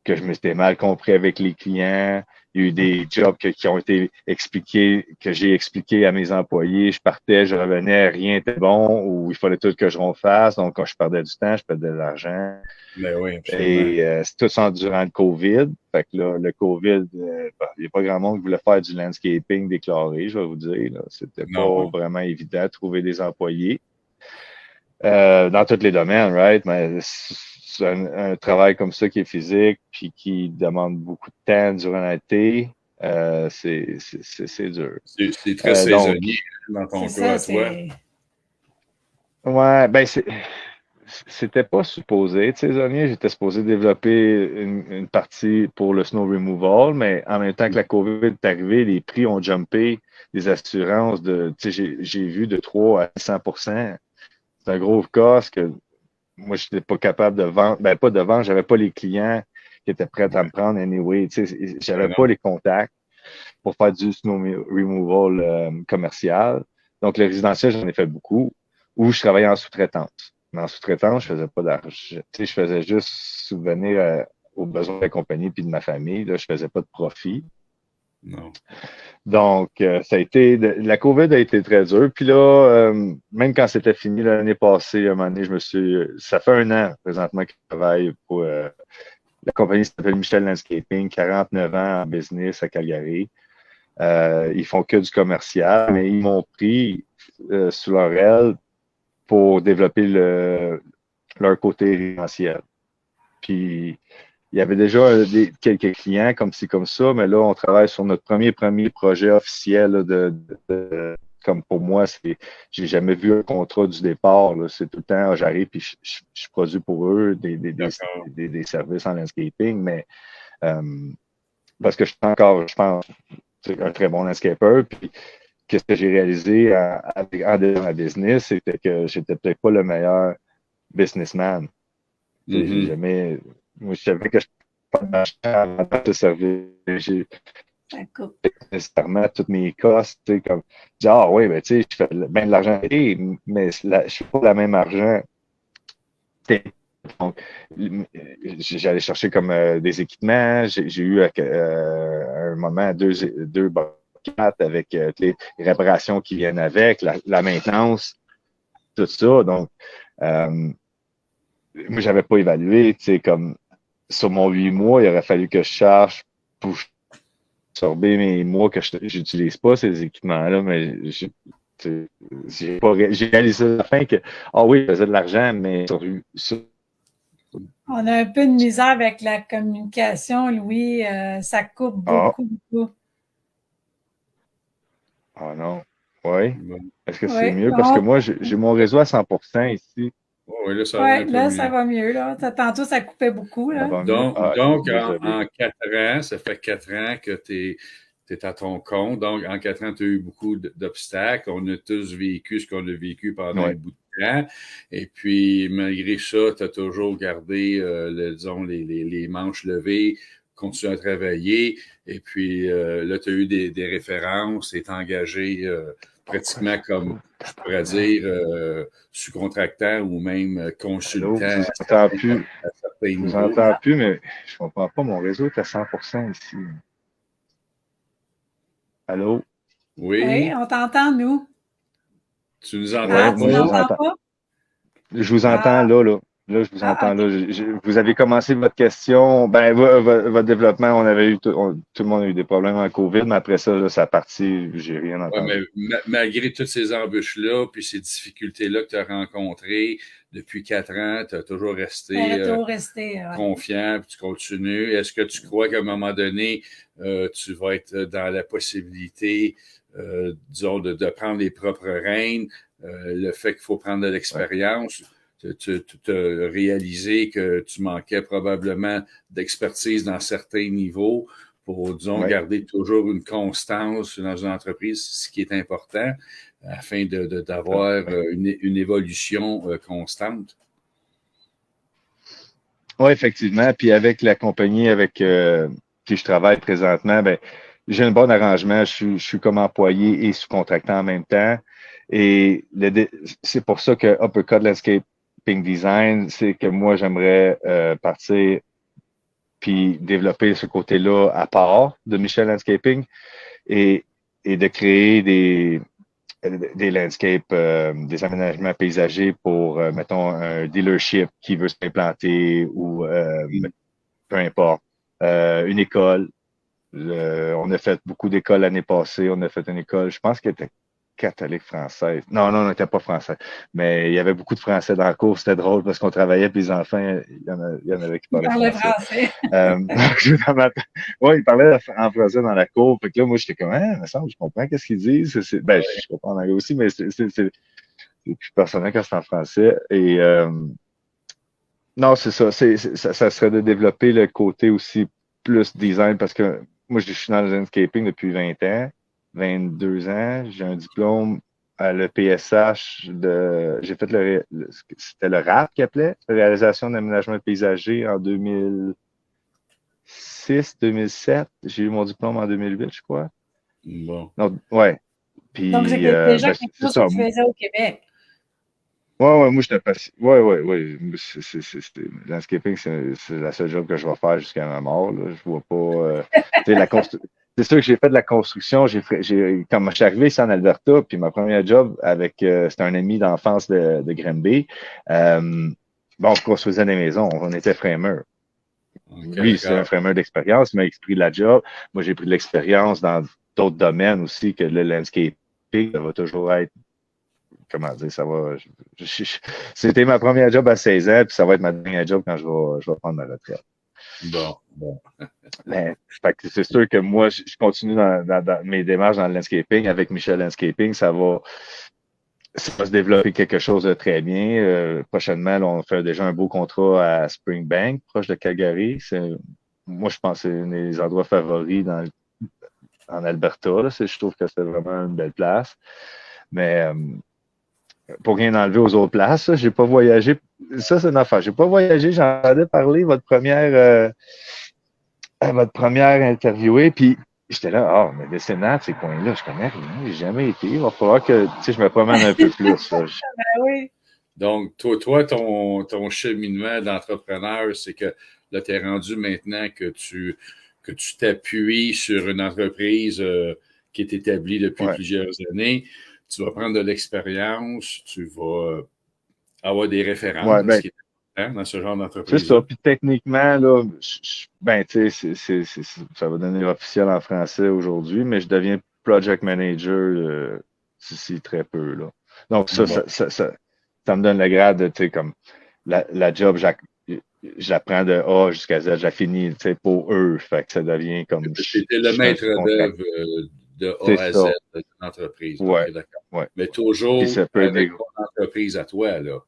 je m'étais mal compris avec les clients. Il y a eu des jobs qui ont été expliqués, que j'ai expliqué à mes employés. Je partais, je revenais, rien n'était bon, ou il fallait tout que je refasse. Donc, quand je perdais du temps, je perdais de l'argent. Ben oui, absolument. Et c'est tout ça durant le COVID. Fait que là, le COVID, il n'y a pas grand monde qui voulait faire du landscaping déclaré, je vais vous dire. C'était pas vraiment évident de trouver des employés. Dans tous les domaines, right? Mais c'est un travail comme ça qui est physique, puis qui demande beaucoup de temps durant l'été. C'est dur. C'est très Donc, saisonnier dans ton C'est cas ça, à toi. c'est. ouais, ben c'était pas supposé être saisonnier. J'étais supposé développer une partie pour le snow removal, mais en même temps que la COVID est arrivée, les prix ont jumpé, les assurances tu sais, j'ai vu de 3 à 100%. C'est un gros cost que moi, je n'étais pas capable de vendre. Ben, pas de vendre, j'avais pas les clients qui étaient prêts à me prendre anyway. Tu sais, j'avais pas les contacts pour faire du snow removal commercial. Donc, le résidentiel, j'en ai fait beaucoup, où je travaillais en sous-traitance. Mais en sous-traitance, je faisais pas d'argent. Tu sais, je faisais juste subvenir aux besoins de la compagnie puis de ma famille. Là, je faisais pas de profit. Non. Donc, la COVID a été très dure. Puis là, même quand c'était fini l'année passée, à un moment donné, ça fait 1 an présentement que je travaille pour la compagnie s'appelle Michel Landscaping, 49 ans en business à Calgary. Ils font que du commercial, mais ils m'ont pris sous leur aile pour développer leur côté résidentiel. Puis, il y avait déjà quelques clients comme ci, comme ça, mais là, on travaille sur notre premier projet officiel là, comme pour moi, j'ai jamais vu un contrat du départ. C'est tout le temps, j'arrive puis je produis pour eux des services en landscaping, mais parce que je suis encore, je pense, un très bon landscaper. Puis, qu'est-ce que j'ai réalisé en démarrant ma business, c'était que j'étais peut-être pas le meilleur businessman. J'ai jamais. Moi, je savais que je ne pouvais pas d'argent avant de servir. J'ai nécessairement toutes mes costs, tu sais, comme dire, ah oui, ben tu sais, je fais bien de l'argent, mais je ne fais pas le même argent. Donc, j'allais chercher comme des équipements. J'ai eu à un moment deux boîtes avec les réparations qui viennent avec, la maintenance, tout ça. Donc, moi, j'avais pas évalué, tu sais, comme sur mon 8 mois, il aurait fallu que je charge pour absorber mes mois que j'utilise pas ces équipements-là, mais j'ai réalisé à la fin que, ah oui, je faisais de l'argent, mais On a un peu de misère avec la communication, Louis. Ça coupe beaucoup, beaucoup. Ah non. Oui. Est-ce que c'est Oui, mieux? Parce que moi, j'ai mon réseau à 100% ici. Oui, là, ça va Ouais, un peu là, mieux. ça va mieux. Là. Tantôt, ça coupait beaucoup. Là. Donc, désolé. en 4 ans, ça fait 4 ans que tu es à ton compte. Donc, en 4 ans, tu as eu beaucoup d'obstacles. On a tous vécu ce qu'on a vécu pendant un bout de temps. Et puis, malgré ça, tu as toujours gardé, disons, les manches levées, continué à travailler. Et puis, là, tu as eu des références, tu es engagé pratiquement comme, je pourrais dire, sous-contractant ou même consultant. Allô, je vous entends plus. À certains Je vous niveaux. entends plus, mais je comprends pas. Mon réseau est à 100% ici. Allô? Oui, on t'entend, nous. Tu nous entends Ah, pas? tu m'entends pas? Je vous entends là. Là, je vous entends là. Vous avez commencé votre question. Ben, votre développement, on avait eu tout le monde a eu des problèmes en COVID, mais après ça, là, ça parti, j'ai rien entendu. Mais malgré toutes ces embûches-là, puis ces difficultés-là que tu as rencontrées depuis 4 ans, tu as toujours resté, confiant, puis tu continues. Est-ce que tu crois qu'à un moment donné, tu vas être dans la possibilité, disons, de prendre les propres rênes, le fait qu'il faut prendre de l'expérience? Tu as réalisé que tu manquais probablement d'expertise dans certains niveaux pour, disons, garder toujours une constance dans une entreprise, ce qui est important, afin d'avoir une évolution constante. Oui, effectivement. Puis avec la compagnie avec qui je travaille présentement, ben, j'ai un bon arrangement. Je suis comme employé et sous-contractant en même temps. Et c'est pour ça que Uppercut Landscaping Design, c'est que moi, j'aimerais partir puis développer ce côté-là à part de Michel Landscaping et de créer des landscapes, des aménagements paysagers pour, mettons, un dealership qui veut s'implanter ou peu importe, une école. On a fait beaucoup d'écoles l'année passée. On a fait une école, je pense qu'elle était catholique française. Non, on n'était pas français. Mais il y avait beaucoup de Français dans la cour. C'était drôle parce qu'on travaillait, puis les enfants, il y en avait qui Il parlaient parlait français. français. Ouais, ils parlaient en français dans la cour. Fait que là, moi, j'étais comme, il me semble, je comprends qu'est-ce qu'ils disent. Ben, je comprends en anglais aussi, mais c'est plus personnel quand c'est en français. Et non, c'est ça. Ça serait de développer le côté aussi plus design parce que moi, je suis dans le landscaping depuis 20 ans, 22 ans. J'ai un diplôme à l'EPSH j'ai fait c'était le RAP qu'il appelait, réalisation d'aménagement paysager en 2006, 2007. J'ai eu mon diplôme en 2008, je crois. Bon. Non, ouais. Puis, Donc, c'était déjà ben, quelque c'est chose ça. que tu faisais au Québec. Ouais, moi, j'étais passionné. Ouais. Landscaping, c'est la seule job que je vais faire jusqu'à ma mort, là. Je vois pas, tu sais, c'est sûr que j'ai fait de la construction. Comme je suis arrivé ici en Alberta, puis ma première job c'était un ami d'enfance de Granby. Bon, on construisait des maisons. On était frameur. Ok, Lui, c'est un d'accord. frameur d'expérience, mais il a pris de la job. Moi, j'ai pris de l'expérience dans d'autres domaines aussi que le landscaping. Ça va toujours être comment dire, ça va. C'était ma première job à 16 ans, puis ça va être ma dernière job quand je vais prendre ma retraite. Bon. Mais fait que c'est sûr que moi, je continue dans mes démarches dans le landscaping avec Michel Landscaping. Ça va se développer quelque chose de très bien. Prochainement, là, on fait déjà un beau contrat à Springbank, proche de Calgary. Moi, je pense que c'est un des endroits favoris en Alberta. Là. Je trouve que c'est vraiment une belle place. Mais pour rien enlever aux autres places. J'ai pas voyagé. Ça, c'est une affaire. J'ai pas voyagé. J'en ai parlé votre première interviewée. Puis j'étais là, mais le Sénat, ces coins-là, je connais rien. J'ai jamais été. Il va falloir que je me promène un peu plus. Là. Ben oui. Donc, toi, ton cheminement d'entrepreneur, c'est que là, tu es rendu maintenant que tu t'appuies sur une entreprise qui est établie depuis plusieurs années. Tu vas prendre de l'expérience, tu vas avoir des références, ce qui est important dans ce genre d'entreprise. C'est ça. Puis techniquement, là, tu sais, ça va donner officiel en français aujourd'hui, mais je deviens project manager d'ici très peu. Là. Donc, ça me donne le grade, tu sais, comme la job, j'apprends de A jusqu'à Z, j'ai fini, tu sais, pour eux. Fait que ça devient comme. C'était le maître d'œuvre de A à Z de l'entreprise. Ouais. D'accord. Ouais. Mais toujours avec ton entreprise à toi, là.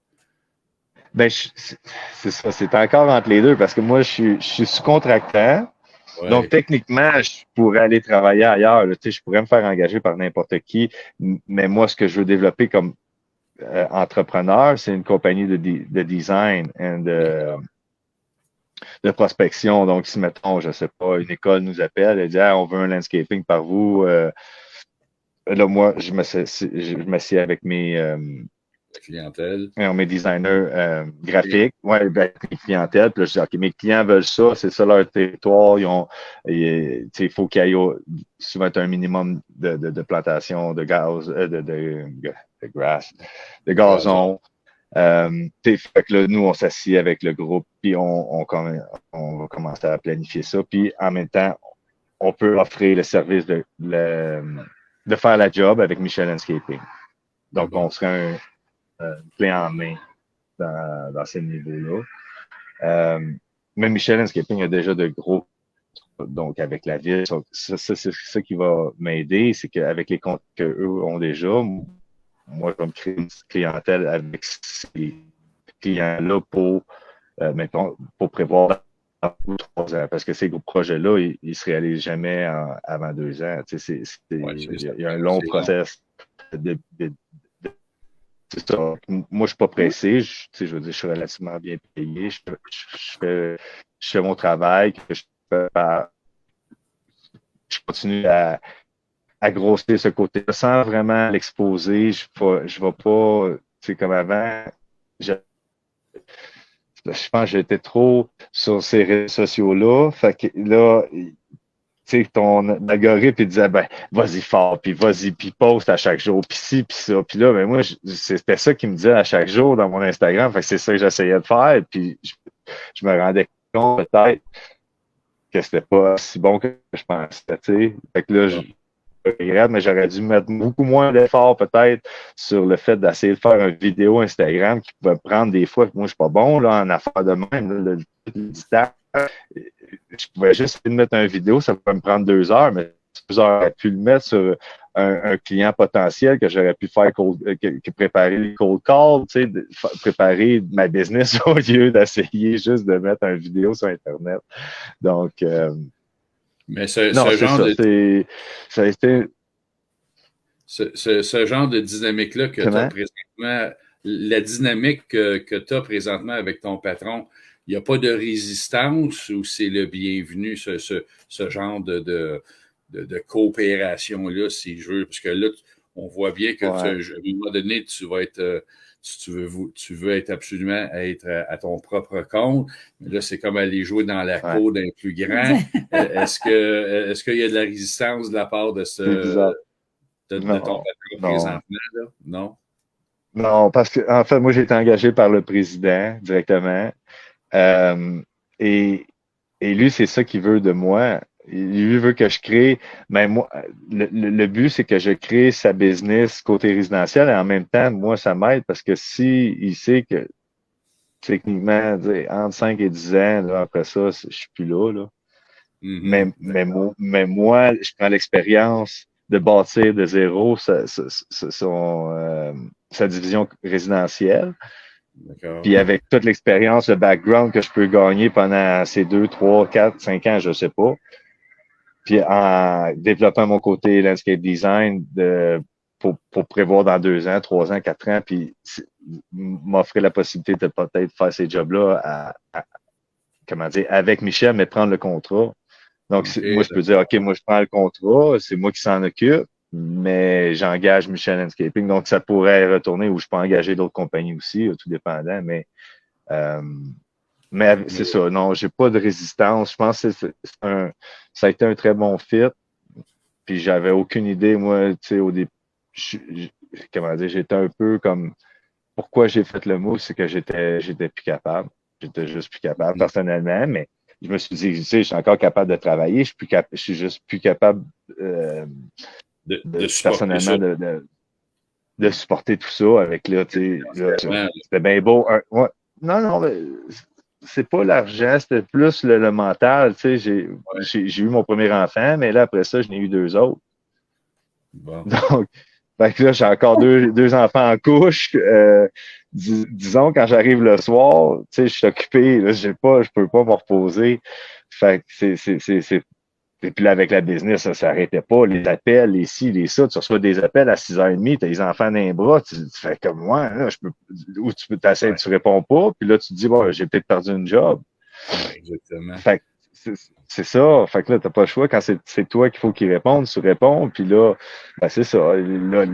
Ben, c'est ça. C'est encore entre les deux parce que moi, je suis sous-contractant. Ouais. Donc, techniquement, je pourrais aller travailler ailleurs. Là, je pourrais me faire engager par n'importe qui. Mais moi, ce que je veux développer comme entrepreneur, c'est une compagnie de design et de prospection. Donc, si, mettons, je sais pas, une école nous appelle et dit on veut un landscaping par vous. Là, moi, je m'assieds avec mes clientèle. Mes designers graphiques, mes clientèles. Puis là, je dis, OK, mes clients veulent ça, c'est ça leur territoire. Il faut qu'il y ait souvent un minimum de plantation de gaz, de gazon. Fait que là, nous, on s'assied avec le groupe, puis on va commencer à planifier ça. Puis en même temps, on peut offrir le service de faire la job avec Michel Landscaping. Donc, on serait clé en main dans ces niveaux-là. Mais Michel Landscaping a déjà de gros, donc avec la ville. C'est ça qui va m'aider, c'est qu'avec les comptes qu'eux ont déjà, moi, je vais me créer une clientèle avec ces clients-là pour prévoir 3 ans. Parce que ces gros projets-là, ils ne se réalisent jamais avant 2 ans. Il y a un long process c'est ça. Moi, je ne suis pas pressé. Je veux dire, je suis relativement bien payé. Je fais mon travail. Je continue à grossir ce côté-là sans vraiment l'exposer. Je vais pas, tu sais, comme avant. Je pense que j'étais trop sur ces réseaux sociaux-là. Fait que là, tu sais, ton algorithme, il disait, vas-y fort, puis vas-y, puis poste à chaque jour, puis ci, puis ça. Puis là, moi, c'était ça qu'il me disait à chaque jour dans mon Instagram. Fait que c'est ça que j'essayais de faire. Puis je me rendais compte, peut-être, que c'était pas si bon que je pensais, tu sais. Fait que là, regrette, mais j'aurais dû mettre beaucoup moins d'efforts peut-être sur le fait d'essayer de faire une vidéo Instagram qui pouvait prendre des fois, moi je suis pas bon là, en affaires de même, là, le digital. Je pouvais juste essayer de mettre une vidéo, ça pouvait me prendre 2 heures, mais j'aurais pu le mettre sur un client potentiel que j'aurais pu faire que préparer les cold calls, tu sais, préparer ma business au lieu d'essayer juste de mettre une vidéo sur Internet. Donc, Mais ce non, genre ça a été. Ce genre de dynamique-là que tu as présentement, la dynamique que tu as présentement avec ton patron, il n'y a pas de résistance ou c'est le bienvenu, ce genre de coopération-là, si je veux? Parce que là, on voit bien que à un moment donné, tu vas être. Tu veux être absolument être à ton propre compte. Mais là, c'est comme aller jouer dans la cour d'un plus grand. Est-ce qu'il y a de la résistance de la part de ton patron présentement? Là? Non? Non, parce que en fait, moi, j'ai été engagé par le président directement. Et lui, c'est ça qu'il veut de moi. Lui veut que je crée, mais moi, le but, c'est que je crée sa business côté résidentiel et en même temps, moi, ça m'aide parce que si il sait que techniquement, entre 5 et 10 ans, là, après ça, je suis plus là. Mm-hmm. Mais moi, je prends l'expérience de bâtir de zéro sa division résidentielle. Puis avec toute l'expérience, le background que je peux gagner pendant ces 2, 3, 4, 5 ans, je sais pas. Puis en développant mon côté landscape design pour prévoir dans 2 ans, 3 ans, 4 ans, puis m'offrir la possibilité de peut-être faire ces jobs-là avec Michel, mais prendre le contrat. Donc, moi, je peux dire, OK, moi, je prends le contrat, c'est moi qui s'en occupe, mais j'engage Michel Landscaping. Donc, ça pourrait retourner ou je peux engager d'autres compagnies aussi, tout dépendant, mais c'est ça, non, j'ai pas de résistance. Je pense que ça a été un très bon fit. Puis j'avais aucune idée, moi, tu sais, au début, j'étais un peu comme, pourquoi j'ai fait le move, c'est que j'étais plus capable. J'étais juste plus capable personnellement, mais je me suis dit, tu sais, je suis encore capable de travailler, je suis juste plus capable personnellement de supporter tout ça avec là, tu sais, c'était bien beau. Non, mais c'est pas l'argent, c'était plus le mental. Tu sais, j'ai eu mon premier enfant, mais là, après ça, j'en ai eu 2 autres. Bon. Donc, fait que là, j'ai encore deux enfants en couche. Disons, quand j'arrive le soir, tu sais, je suis occupé, là, je peux pas me reposer. Fait que et puis là, avec la business, ça s'arrêtait pas. Les appels, les ci, les ça. Tu reçois des appels à 6h30, t'as les enfants dans les bras, tu fais comme moi, là, ou tu réponds pas, puis là, tu te dis, bon, j'ai peut-être perdu une job. Exactement. Fait que c'est ça. Fait que là, t'as pas le choix. Quand c'est toi qu'il faut qu'il réponde, tu réponds, puis là, ben c'est ça. Là,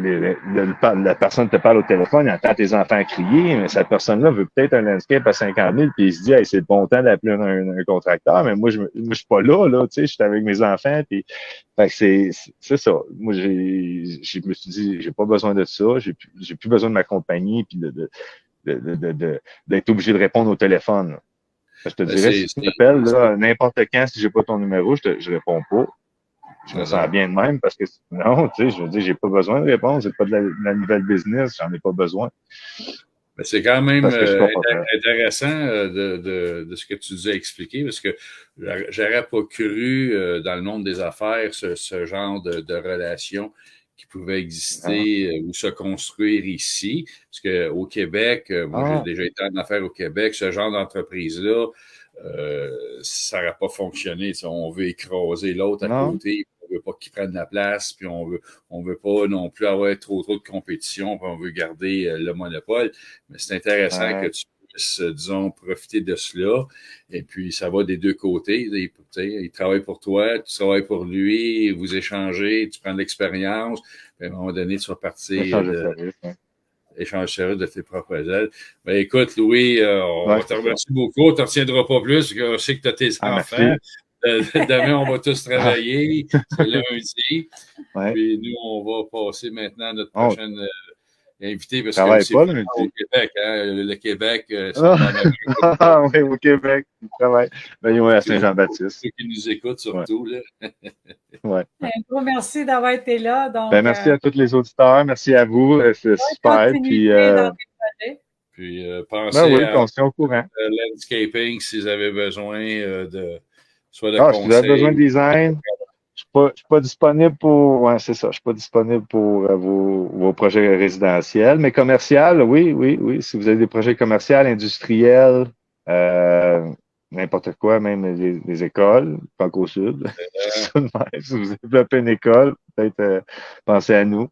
la personne te parle au téléphone, elle entend tes enfants crier, mais cette personne-là veut peut-être un landscape à 50 000, puis il se dit, hey, c'est le bon temps d'appeler un contracteur, mais moi, je suis pas là, tu sais, je suis avec mes enfants, puis fait que c'est ça. Moi, je me suis dit, j'ai pas besoin de ça, j'ai plus besoin de ma compagnie, puis d'être obligé de répondre au téléphone. Là. Je te dirais, si tu m'appelles n'importe quand, si j'ai pas ton numéro, je réponds pas. Je me sens bien de même parce que sinon, tu sais, je veux dire, j'ai pas besoin de répondre. C'est pas de la nouvelle business, j'en ai pas besoin. Mais c'est quand même intéressant de ce que tu nous as expliqué parce que j'aurais pas cru dans le monde des affaires ce genre de relation qui pouvait exister ou se construire ici. Parce qu'au Québec, moi, j'ai déjà été en affaires au Québec, ce genre d'entreprise-là, ça n'aurait pas fonctionné. On veut écraser l'autre à côté, on veut pas qu'il prenne la place, puis on veut pas non plus avoir trop de compétition, puis on veut garder le monopole. Mais c'est intéressant que tu puisses, disons, profiter de cela. Et puis, ça va des deux côtés. Il travaille pour toi, tu travailles pour lui, vous échangez, tu prends de l'expérience. Puis à un moment donné, tu vas partir échange de service de tes propres ailes. Ben, écoute, Louis, on te remercie beaucoup. On ne te retiendra pas plus, parce qu'on sait que tu as tes enfants. Demain, on va tous travailler. C'est lundi. Puis nous, on va passer maintenant à notre prochaine invité. Parce que c'est au Québec. Hein? Le Québec, c'est oui, au Québec. Il travaille. Ben, oui, à Saint-Jean-Baptiste. Ceux qui nous écoutent, surtout. Là. Ouais. Un gros merci d'avoir été là. Donc, Ben, merci à tous les auditeurs. Merci à vous. C'est super. Puis, continuité dans tes projets. Puis ben pensez oui, à on se tient au courant. landscaping si vous avez besoin de soit de Ah, si vous avez besoin de conseils. design, je suis pas disponible pour. Ouais, c'est ça. Je suis pas disponible pour vos projets résidentiels, mais commercial, oui, oui, oui. Si vous avez des projets commerciaux, industriels, n'importe quoi, même les écoles, Franco Sud. Si vous développez une école, peut-être pensez à nous.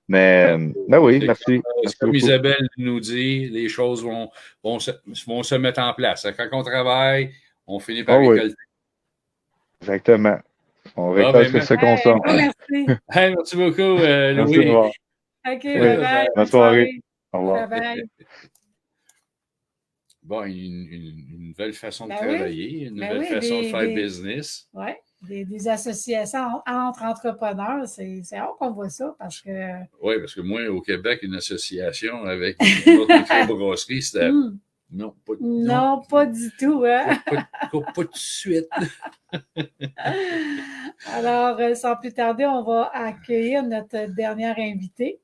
Mais ben oui, merci. Merci Comme beaucoup. Isabelle nous dit, les choses vont se mettre en place. Quand on travaille, on finit par oui. récolter. Exactement. On Ah, récolte ben, ce qu'on sent. Merci. Hey, merci beaucoup, Merci de Louis. voir. OK, Oui. bye-bye. Bonne soirée. Au revoir. Bye-bye. Bon, une nouvelle façon de Ben oui. travailler, une Ben nouvelle oui, façon de des- faire des- business. Oui, des associations entre entrepreneurs, c'est rare qu'on voit ça parce que. Oui, parce que moi, au Québec, une association avec une autre microbrasserie, c'était non, Non, pas du tout. Hein? pas tout de suite. Alors, sans plus tarder, on va accueillir notre dernière invitée.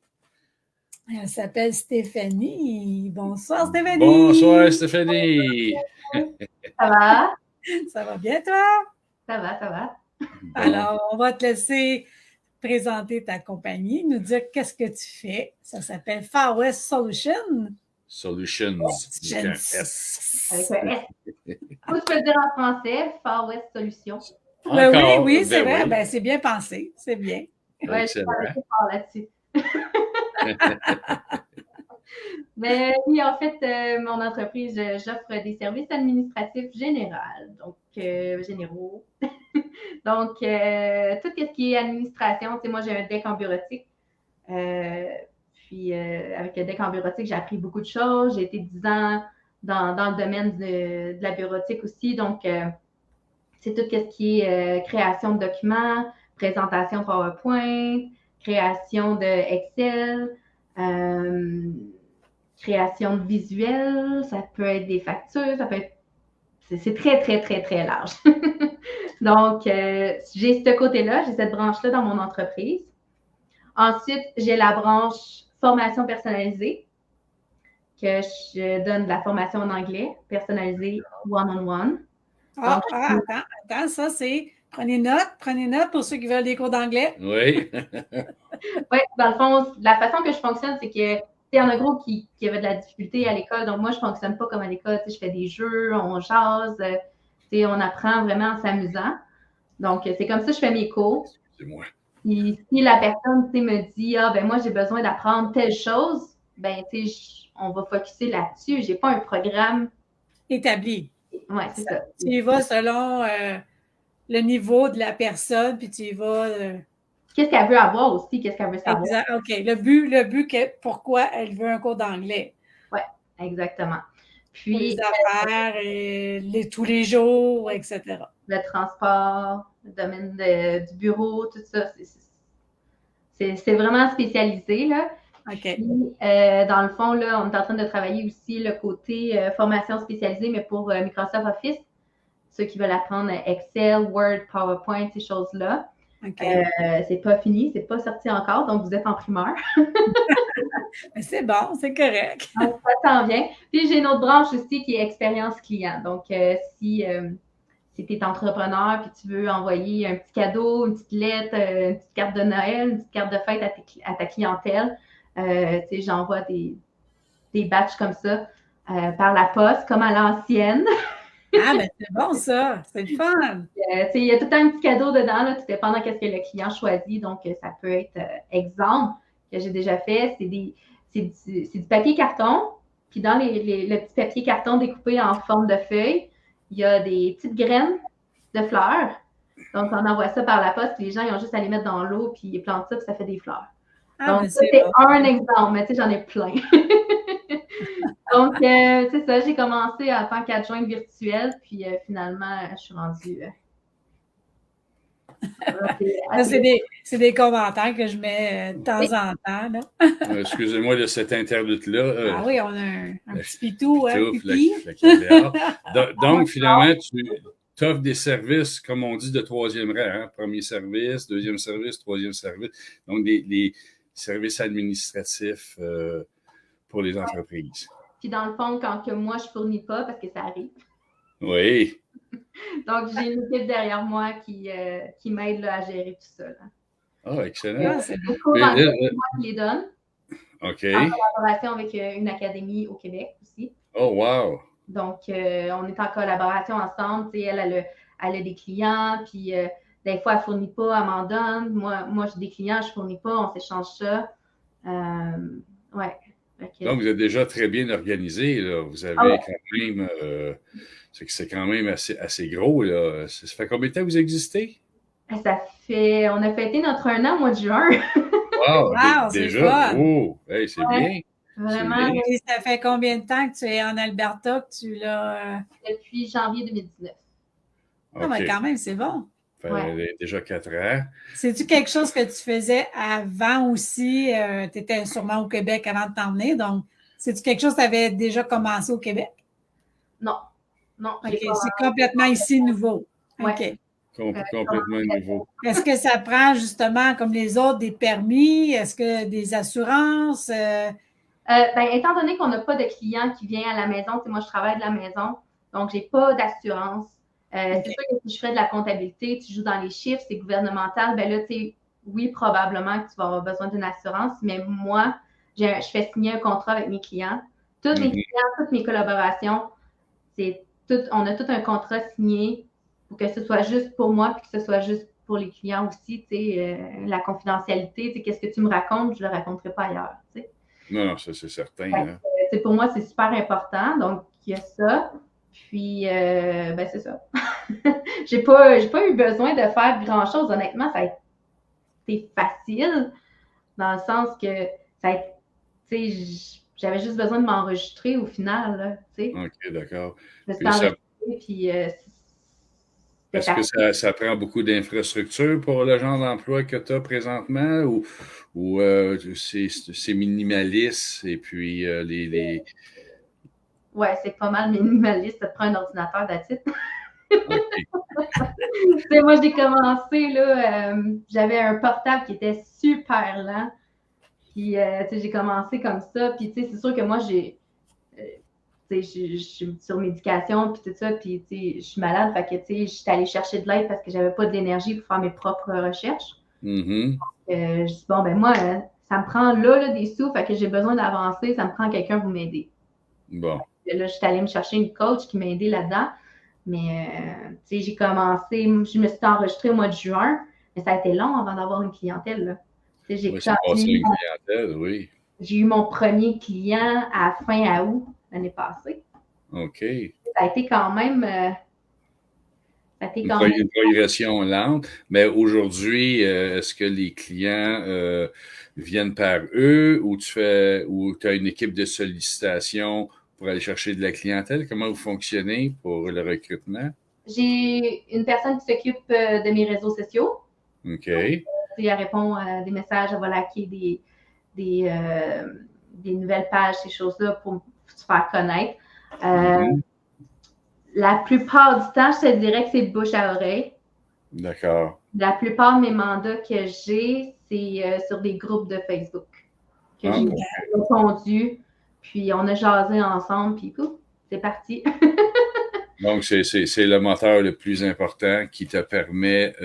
Elle s'appelle Stéphanie. Bonsoir, Stéphanie. Bonsoir, Stéphanie. Ça va? Ça va bien, toi? Ça va, ça va. Bon. Alors, on va te laisser présenter ta compagnie, nous dire qu'est-ce que tu fais. Ça s'appelle Far West Solutions. Solutions. Avec un S. Avec un S. Faut que je peux le dire en français, Far West Solutions. Ben Encore, oui, c'est ben vrai. oui. Ben, c'est bien pensé. C'est bien. Ouais, je Excellent. travaille fort là-dessus. Mais oui, en fait, mon entreprise, j'offre des services administratifs généraux. Donc, tout ce qui est administration, tu sais, moi, j'ai un deck en bureautique. Puis, avec le deck en bureautique, j'ai appris beaucoup de choses. J'ai été 10 ans dans le domaine de la bureautique aussi. Donc, c'est tout ce qui est création de documents, présentation PowerPoint, création de Excel, création de visuels, ça peut être des factures, ça peut être... C'est très, très, très, très large. Donc, j'ai ce côté-là, j'ai cette branche-là dans mon entreprise. Ensuite, j'ai la branche formation personnalisée, que je donne de la formation en anglais, personnalisée one-on-one. Attends, ça c'est... Prenez note pour ceux qui veulent des cours d'anglais. Oui. Oui, dans le fond, la façon que je fonctionne, c'est que il y en a gros qui avaient de la difficulté à l'école. Donc, moi, je ne fonctionne pas comme à l'école. Je fais des jeux, on jase, on apprend vraiment en s'amusant. Donc, c'est comme ça que je fais mes cours. C'est moi. Et si la personne me dit, ah, ben moi, j'ai besoin d'apprendre telle chose, ben, on va focuser là-dessus. Je n'ai pas un programme établi. Oui, c'est ça. Tu y vas selon le niveau de la personne, puis tu y vas. Qu'est-ce qu'elle veut avoir aussi, qu'est-ce qu'elle veut savoir. Exact. OK. Le but pourquoi elle veut un cours d'anglais. Oui, exactement. Puis, pour les affaires, tous les jours, etc. Le transport, le domaine du bureau, tout ça, c'est vraiment spécialisé, là. OK. Puis, dans le fond, là, on est en train de travailler aussi le côté formation spécialisée, mais pour Microsoft Office, ceux qui veulent apprendre Excel, Word, PowerPoint, ces choses-là. Okay. C'est pas fini, c'est pas sorti encore, donc vous êtes en primeur. Mais c'est bon, c'est correct. Donc, ça s'en vient. Puis j'ai une autre branche aussi qui est expérience client. Donc, si tu es entrepreneur puis tu veux envoyer un petit cadeau, une petite lettre, une petite carte de Noël, une petite carte de fête à ta clientèle, j'envoie des batchs comme ça par la poste, comme à l'ancienne. Ah, ben c'est bon ça, c'est le fun. Il y a tout le temps un petit cadeau dedans, là, tout dépendant de ce que le client choisit. Donc, ça peut être exemple que j'ai déjà fait, c'est du papier carton. Puis dans le petit papier carton découpé en forme de feuille, il y a des petites graines de fleurs. Donc, on envoie ça par la poste, puis les gens, ils ont juste à les mettre dans l'eau, puis ils plantent ça, puis ça fait des fleurs. Ah, donc, c'est bon. Un exemple, mais tu sais, j'en ai plein. Donc, c'est ça, j'ai commencé en tant qu'adjointe virtuelle, puis finalement, je suis rendue... c'est des commentaires que je mets de temps en temps. Là. Excusez-moi de cette interlude-là. Ah oui, on a un petit pitou. Donc, finalement, tu offres des services, comme on dit, de troisième rang. Hein? Premier service, deuxième service, troisième service. Donc, les services administratifs pour les entreprises. Puis dans le fond, quand que moi, je ne fournis pas, parce que ça arrive. Oui. Donc, j'ai une équipe derrière moi qui m'aide là, à gérer tout ça. Là. Ah, excellent. Ah, c'est Les cours en ligne, c'est moi qui les donne, OK. en collaboration avec une académie au Québec aussi. Oh, wow. Donc, on est en collaboration ensemble. Tu sais, elle a des clients, puis des fois, elle ne fournit pas, elle m'en donne. Moi j'ai des clients, je ne fournis pas, on s'échange ça. Ouais. Okay. Donc, vous êtes déjà très bien organisé. Là. Vous avez quand même... c'est quand même assez gros. Là. Ça fait combien de temps que vous existez? On a fêté notre 1 an au mois de juin. Wow, déjà? C'est Oh, hey, c'est bien. Vraiment. Bien. Et ça fait combien de temps que tu es en Alberta, que tu l'as... Depuis janvier 2019. Ah, mais quand même, c'est bon. Ça fait déjà 4 ans. C'est-tu quelque chose que tu faisais avant aussi? Tu étais sûrement au Québec avant de t'emmener, donc c'est-tu quelque chose que tu avais déjà commencé au Québec? Non. OK, c'est complètement ici nouveau. Ouais. OK. Complètement nouveau. Est-ce que ça prend justement, comme les autres, des permis? Est-ce que des assurances? Étant donné qu'on n'a pas de client qui vient à la maison, moi je travaille de la maison, donc j'ai pas d'assurance. C'est sûr que si je fais de la comptabilité, tu joues dans les chiffres, c'est gouvernemental, ben là, oui, probablement que tu vas avoir besoin d'une assurance, mais moi, je fais signer un contrat avec mes clients. Tous mes clients, toutes mes collaborations, on a tout un contrat signé pour que ce soit juste pour moi puis que ce soit juste pour les clients aussi, la confidentialité, qu'est-ce que tu me racontes, je ne le raconterai pas ailleurs. T'sais. Non, ça c'est certain. Hein. Pour moi, c'est super important, donc il y a ça. Puis, c'est ça. J'ai pas eu besoin de faire grand-chose. Honnêtement, ça a été facile dans le sens que j'avais juste besoin de m'enregistrer au final. Là, OK, d'accord. Je me suis enregistrée, puis est-ce que ça prend beaucoup d'infrastructures pour le genre d'emploi que tu as présentement ou c'est minimaliste et puis les... Oui, c'est pas mal minimaliste. Ça te prend un ordinateur d'attitude. Okay. Moi, j'ai commencé, là, j'avais un portable qui était super lent. Puis, j'ai commencé comme ça. Puis, c'est sûr que moi, je suis sur médication, puis tout ça. Puis, je suis malade. Fait que, je suis allée chercher de l'aide parce que j'avais pas de l'énergie pour faire mes propres recherches. Mm-hmm. Je dis, bon, ben moi, ça me prend là, des sous. Fait que j'ai besoin d'avancer. Ça me prend quelqu'un pour m'aider. Bon. Là, je suis allée me chercher une coach qui m'a aidée là-dedans. Mais, j'ai commencé, je me suis enregistrée au mois de juin, mais ça a été long avant d'avoir une clientèle. Là. J'ai passé une clientèle, oui. J'ai eu mon premier client à fin août l'année passée. OK. Ça a été quand même... une progression lente. Mais aujourd'hui, est-ce que les clients viennent par eux ou tu as une équipe de sollicitation pour aller chercher de la clientèle? Comment vous fonctionnez pour le recrutement? J'ai une personne qui s'occupe de mes réseaux sociaux. OK. Elle répond à des messages, elle va liker des nouvelles pages, ces choses-là pour se faire connaître. La plupart du temps, je te dirais que c'est bouche à oreille. D'accord. La plupart de mes mandats que j'ai, c'est sur des groupes de Facebook que j'ai répondu. Puis on a jasé ensemble, puis c'est parti. Donc, c'est le moteur le plus important qui te permet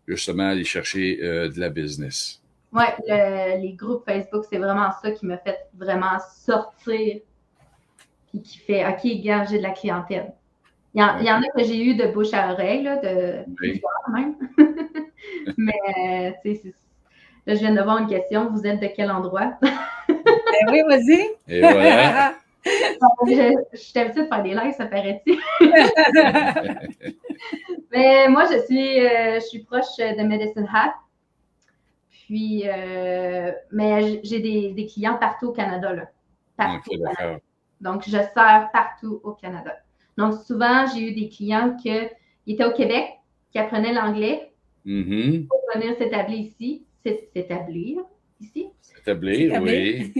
justement d'aller chercher de la business. Oui, les groupes Facebook, c'est vraiment ça qui m'a fait vraiment sortir puis qui fait « OK, gars, j'ai de la clientèle ». Il y en a que j'ai eu de bouche à oreille, là, de plusieurs même. Mais, là, je viens de voir une question. Vous êtes de quel endroit? Oui, vas-y. Et voilà. Je suis habituée de faire des lives, ça paraît-il. Mais moi, je suis proche de Medicine Hat. Puis, mais j'ai des clients partout au Canada, là. Partout au Canada. Donc, je sers partout au Canada. Donc, souvent, j'ai eu des clients qui étaient au Québec, qui apprenaient l'anglais pour venir s'établir ici. S'établir ici. S'établir, oui.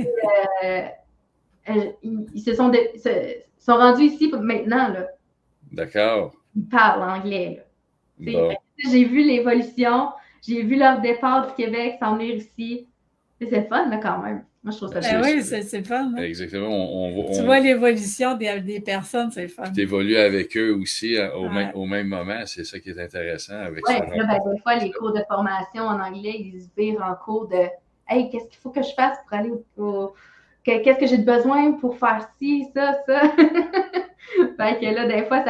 Ils sont rendus ici maintenant, là. D'accord. ils parlent anglais. Bon. J'ai vu l'évolution, j'ai vu leur départ du Québec, s'en venir ici. C'est le fun, là, quand même. Moi, je trouve ça Ben bien. oui, c'est le fun. Hein? Exactement. Tu vois l'évolution des personnes, c'est le fun. Tu évolues avec eux aussi Ouais. au même moment. C'est ça qui est intéressant avec Ouais, ce puis là, ben, des fois, les cours de formation en anglais, ils se virent en cours de Hey, qu'est-ce qu'il faut que je fasse pour aller qu'est-ce que j'ai besoin pour faire ci, ça, ça. Fait que là, des fois,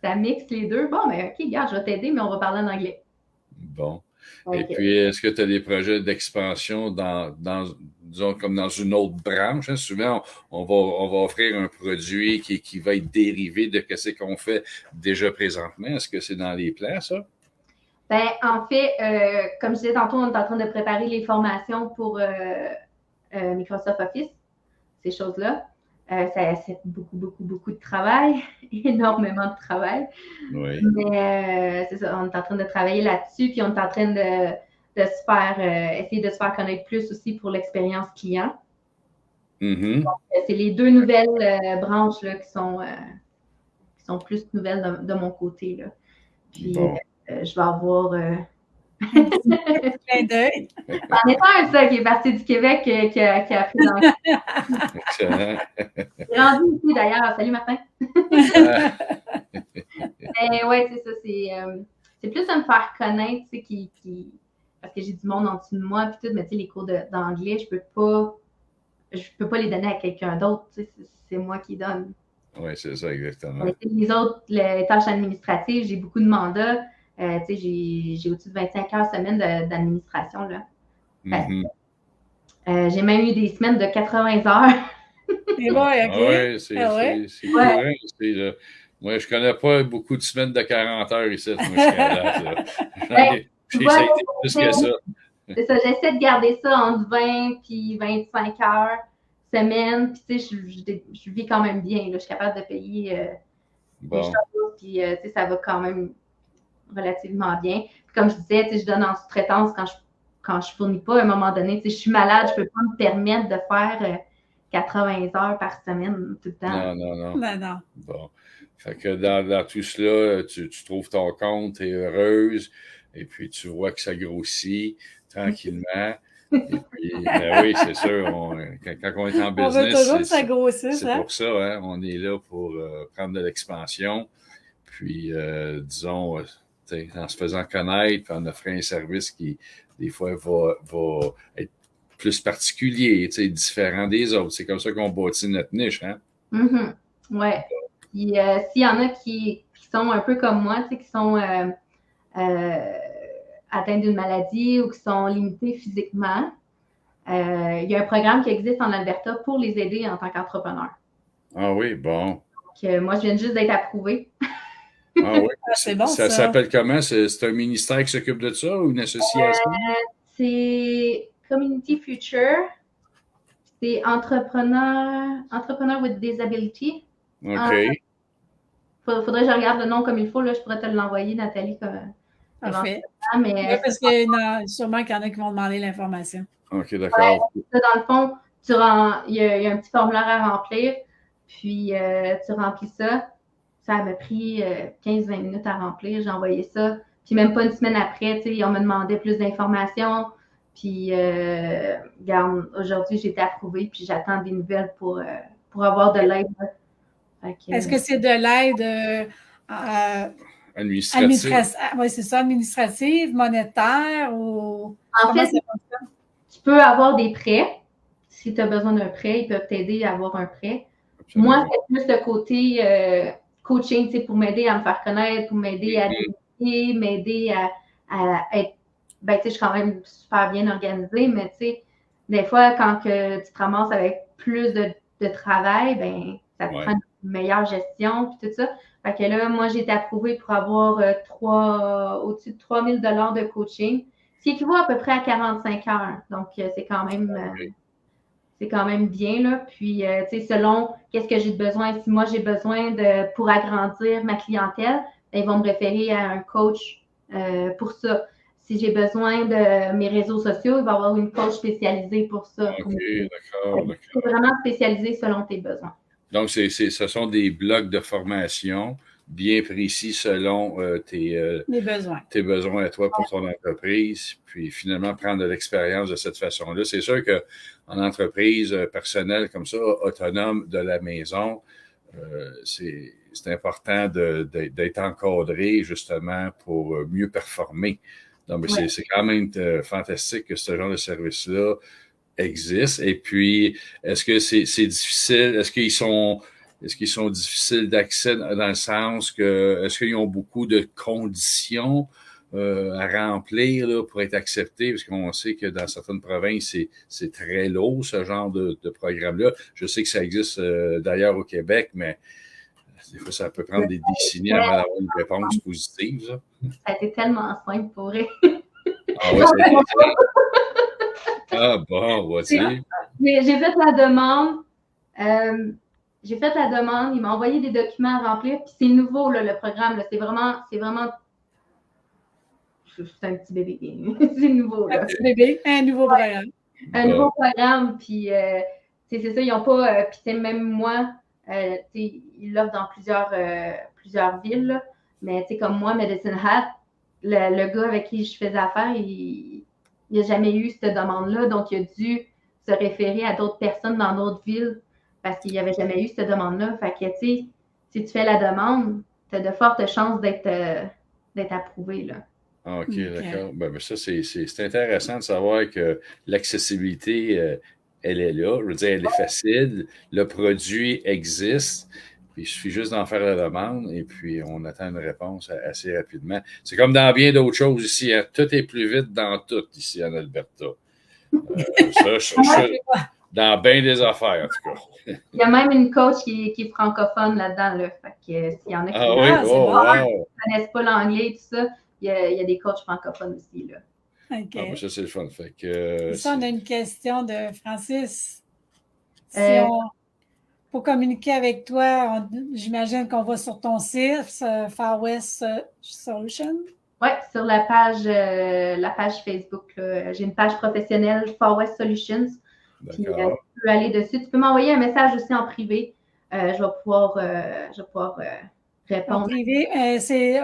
ça mixe les deux. Bon, mais OK, regarde, je vais t'aider, mais on va parler en anglais. Bon. Okay. Et puis, est-ce que tu as des projets d'expansion disons, comme dans une autre branche? Hein? Souvent, on va offrir un produit qui va être dérivé de ce qu'on fait déjà présentement. Est-ce que c'est dans les plans, ça? Ben, en fait, comme je disais tantôt, on est en train de préparer les formations pour Microsoft Office, ces choses-là. C'est beaucoup de travail, énormément de travail. Oui. Mais c'est ça, on est en train de travailler là-dessus, puis on est en train de se faire, essayer de se faire connaître plus aussi pour l'expérience client. Mm-hmm. Donc, c'est les deux nouvelles branches là, qui sont plus nouvelles de mon côté. Là. Puis, bon. Je vais avoir... Clin d'œil. En étant un seul qui est parti du Québec, qui a pris dans le... Excellent. Il est rendu ici d'ailleurs. Salut Martin. Mais ouais, c'est ça. C'est plus à me faire connaître, tu sais, parce que j'ai du monde en dessous de moi, puis tout, mais tu sais, les cours d'anglais, je peux pas les donner à quelqu'un d'autre, tu sais, c'est moi qui donne. Oui, c'est ça, exactement. Mais les autres, les tâches administratives, j'ai beaucoup de mandats. Tu sais, j'ai au-dessus de 25 heures semaine d'administration, là. Mm-hmm. J'ai même eu des semaines de 80 heures. Et ouais, OK. Oui, c'est courant ici, là. Moi, je connais pas beaucoup de semaines de 40 heures ici, moi, j'ai essayé plus que ça. C'est ça, j'essaie de garder ça entre 20 et 25 heures semaine. Puis, tu sais, je vis quand même bien. Là. Je suis capable de payer les choses. Puis, tu sais, ça va quand même relativement bien. Puis, comme je disais, tu sais, je donne en sous-traitance quand je fournis pas. À un moment donné, tu sais, je suis malade, je peux pas me permettre de faire 80 heures par semaine tout le temps. Non. Bon. Fait que dans tout cela, tu trouves ton compte, tu es heureuse, et puis tu vois que ça grossit tranquillement. Et puis, ben oui, c'est sûr, quand on est en business, on veut toujours que ça grossisse. C'est pour ça, hein, on est là pour prendre de l'expansion. Puis, disons, en se faisant connaître, puis en offrant un service qui, des fois, va être plus particulier, différent des autres. C'est comme ça qu'on bâtit notre niche, hein? Mm-hmm. Ouais. Puis, s'il y en a qui sont un peu comme moi, qui sont atteints d'une maladie ou qui sont limités physiquement, il y a un programme qui existe en Alberta pour les aider en tant qu'entrepreneur. Ah oui, bon. Donc, moi, je viens juste d'être approuvée. Ah oui? C'est bon, ça. Ça s'appelle comment? C'est un ministère qui s'occupe de ça ou une association? C'est Community Future. C'est Entrepreneur with Disability. OK. Faudrait que je regarde le nom comme il faut. Là, je pourrais te l'envoyer, Nathalie. Parfait. Mais, oui, parce que sûrement qu'il y en a qui vont demander l'information. OK, d'accord. Ouais, dans le fond, il y a un petit formulaire à remplir, puis tu remplis ça. Ça m'a pris 15-20 minutes à remplir. J'ai envoyé ça. Puis même pas une semaine après, on me demandait plus d'informations. Puis, regarde, aujourd'hui, j'ai été approuvée, puis j'attends des nouvelles pour avoir de l'aide. Est-ce que c'est de l'aide administrative? Oui, c'est ça, administrative, monétaire ou... En fait, tu peux avoir des prêts. Si tu as besoin d'un prêt, ils peuvent t'aider à avoir un prêt. Absolument. Moi, c'est plus le côté coaching, pour m'aider à me faire connaître, pour m'aider à développer, m'aider à être... Ben, tu sais, je suis quand même super bien organisée, mais tu sais, des fois, quand que tu te ramasses avec plus de travail, ben, ça te prend une meilleure gestion, puis tout ça. Fait que là, moi, j'ai été approuvée pour avoir au-dessus de 3 000 $ de coaching, ce qui équivaut à peu près à 45 heures. Donc, c'est quand même bien, là. Puis, tu sais, selon qu'est-ce que j'ai besoin, si moi, j'ai besoin pour agrandir ma clientèle, ben, ils vont me référer à un coach pour ça. Si j'ai besoin de mes réseaux sociaux, il va y avoir une coach spécialisée pour ça. OK, d'accord. C'est vraiment spécialisé selon tes besoins. Donc, ce sont des blocs de formation bien précis selon Les besoins. tes besoins à toi pour ton entreprise, puis finalement prendre de l'expérience de cette façon-là. C'est sûr qu'en entreprise personnelle comme ça, autonome de la maison, c'est important d'être encadré justement pour mieux performer. Donc, c'est quand même fantastique que ce genre de service-là existe. Et puis, est-ce que c'est difficile? Est-ce qu'ils sont difficiles d'accès dans le sens que est-ce qu'ils ont beaucoup de conditions à remplir là, pour être acceptés? Parce qu'on sait que dans certaines provinces, c'est très lourd, ce genre de programme-là. Je sais que ça existe d'ailleurs au Québec, mais des fois, ça peut prendre des décennies avant d'avoir une réponse positive. Ça, ça a été tellement simple pour eux. Ah oui, ah bon, voici. J'ai fait la demande. Il m'a envoyé des documents à remplir, puis c'est nouveau, là, le programme. Là. C'est vraiment. C'est un petit bébé. C'est nouveau. Là. Un petit bébé, un nouveau programme. Un nouveau programme, puis c'est ça, ils n'ont pas. Puis même moi, ils l'offrent dans plusieurs villes, là. Mais comme moi, Medicine Hat, le gars avec qui je faisais affaire, il n'a jamais eu cette demande-là, donc il a dû se référer à d'autres personnes dans d'autres villes parce qu'il n'y avait jamais eu cette demande-là. Fait que, si tu fais la demande, tu as de fortes chances d'être approuvé, là. OK, d'accord. Ben, ça, c'est intéressant de savoir que l'accessibilité, elle est là. Je veux dire, elle est facile. Le produit existe. Puis il suffit juste d'en faire la demande et puis on attend une réponse assez rapidement. C'est comme dans bien d'autres choses ici. Hein. Tout est plus vite dans tout ici en Alberta. Dans bien des affaires, en tout cas. Il y a même une coach qui est francophone là-dedans. Là. Fait que s'il y en a qui ne connaissent pas l'anglais et tout ça, il y a des coachs francophones aussi. Là. Okay. Ah, ça, c'est le fun. Fait que, ça, on a une question de Francis. Pour communiquer avec toi, j'imagine qu'on va sur ton site, Far West Solutions. Oui, sur la page Facebook. J'ai une page professionnelle Far West Solutions. Puis, tu peux aller dessus. Tu peux m'envoyer un message aussi en privé. Je vais pouvoir répondre. En privé,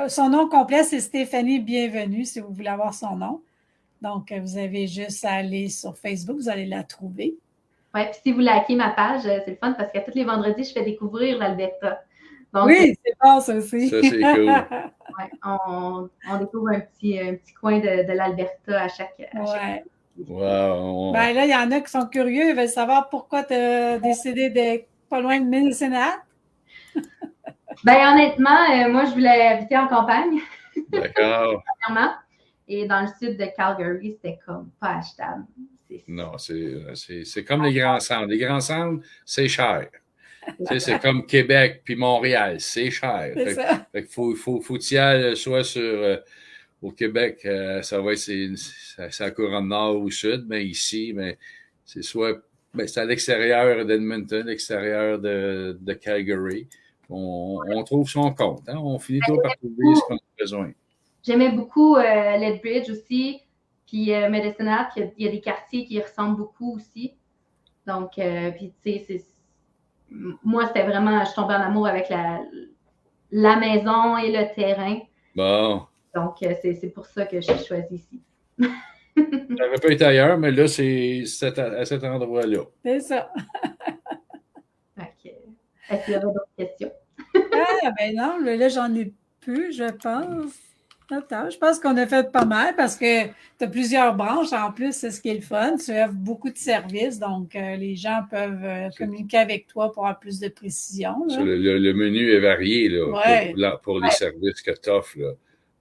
son nom complet, c'est Stéphanie Bienvenue, si vous voulez avoir son nom. Donc, vous avez juste à aller sur Facebook, vous allez la trouver. Oui, puis si vous likez ma page, c'est le fun parce qu'à tous les vendredis, je fais découvrir l'Alberta. Donc, oui, c'est bon, ça aussi. Ça, c'est cool. Ouais, on découvre un petit coin de l'Alberta à chaque. Wow. Ben là, il y en a qui sont curieux, ils veulent savoir pourquoi tu as décidé d'être pas loin de Medicine Hat. Ben honnêtement, moi, je voulais habiter en campagne. D'accord. Et dans le sud de Calgary, c'était comme pas achetable. Non, c'est comme les grands centres. Les grands centres, c'est cher. C'est comme Québec puis Montréal, c'est cher. Fait que faut y aller soit au Québec, ça va être c'est à couronne nord ou sud, mais ici, c'est soit c'est à l'extérieur d'Edmonton, à l'extérieur de Calgary. On trouve son compte. Hein? On finit toujours par trouver ce qu'on a besoin. J'aimais beaucoup Lethbridge aussi, puis Medicine Hat, il y a des quartiers qui ressemblent beaucoup aussi. Donc, puis tu sais, moi, c'était vraiment, je tombais en amour avec la maison et le terrain. Bon. Donc, c'est pour ça que j'ai choisi ici. J'avais pas été ailleurs, mais là, c'est à cet endroit-là. C'est ça. OK. Est-ce qu'il y avait d'autres questions? Ah, ben non, là, j'en ai plus, je pense. Attends, je pense qu'on a fait pas mal parce que tu as plusieurs branches. En plus, c'est ce qui est le fun. Tu offres beaucoup de services, donc les gens peuvent communiquer avec toi pour avoir plus de précision. Le menu est varié là, pour les services que tu offres. Là.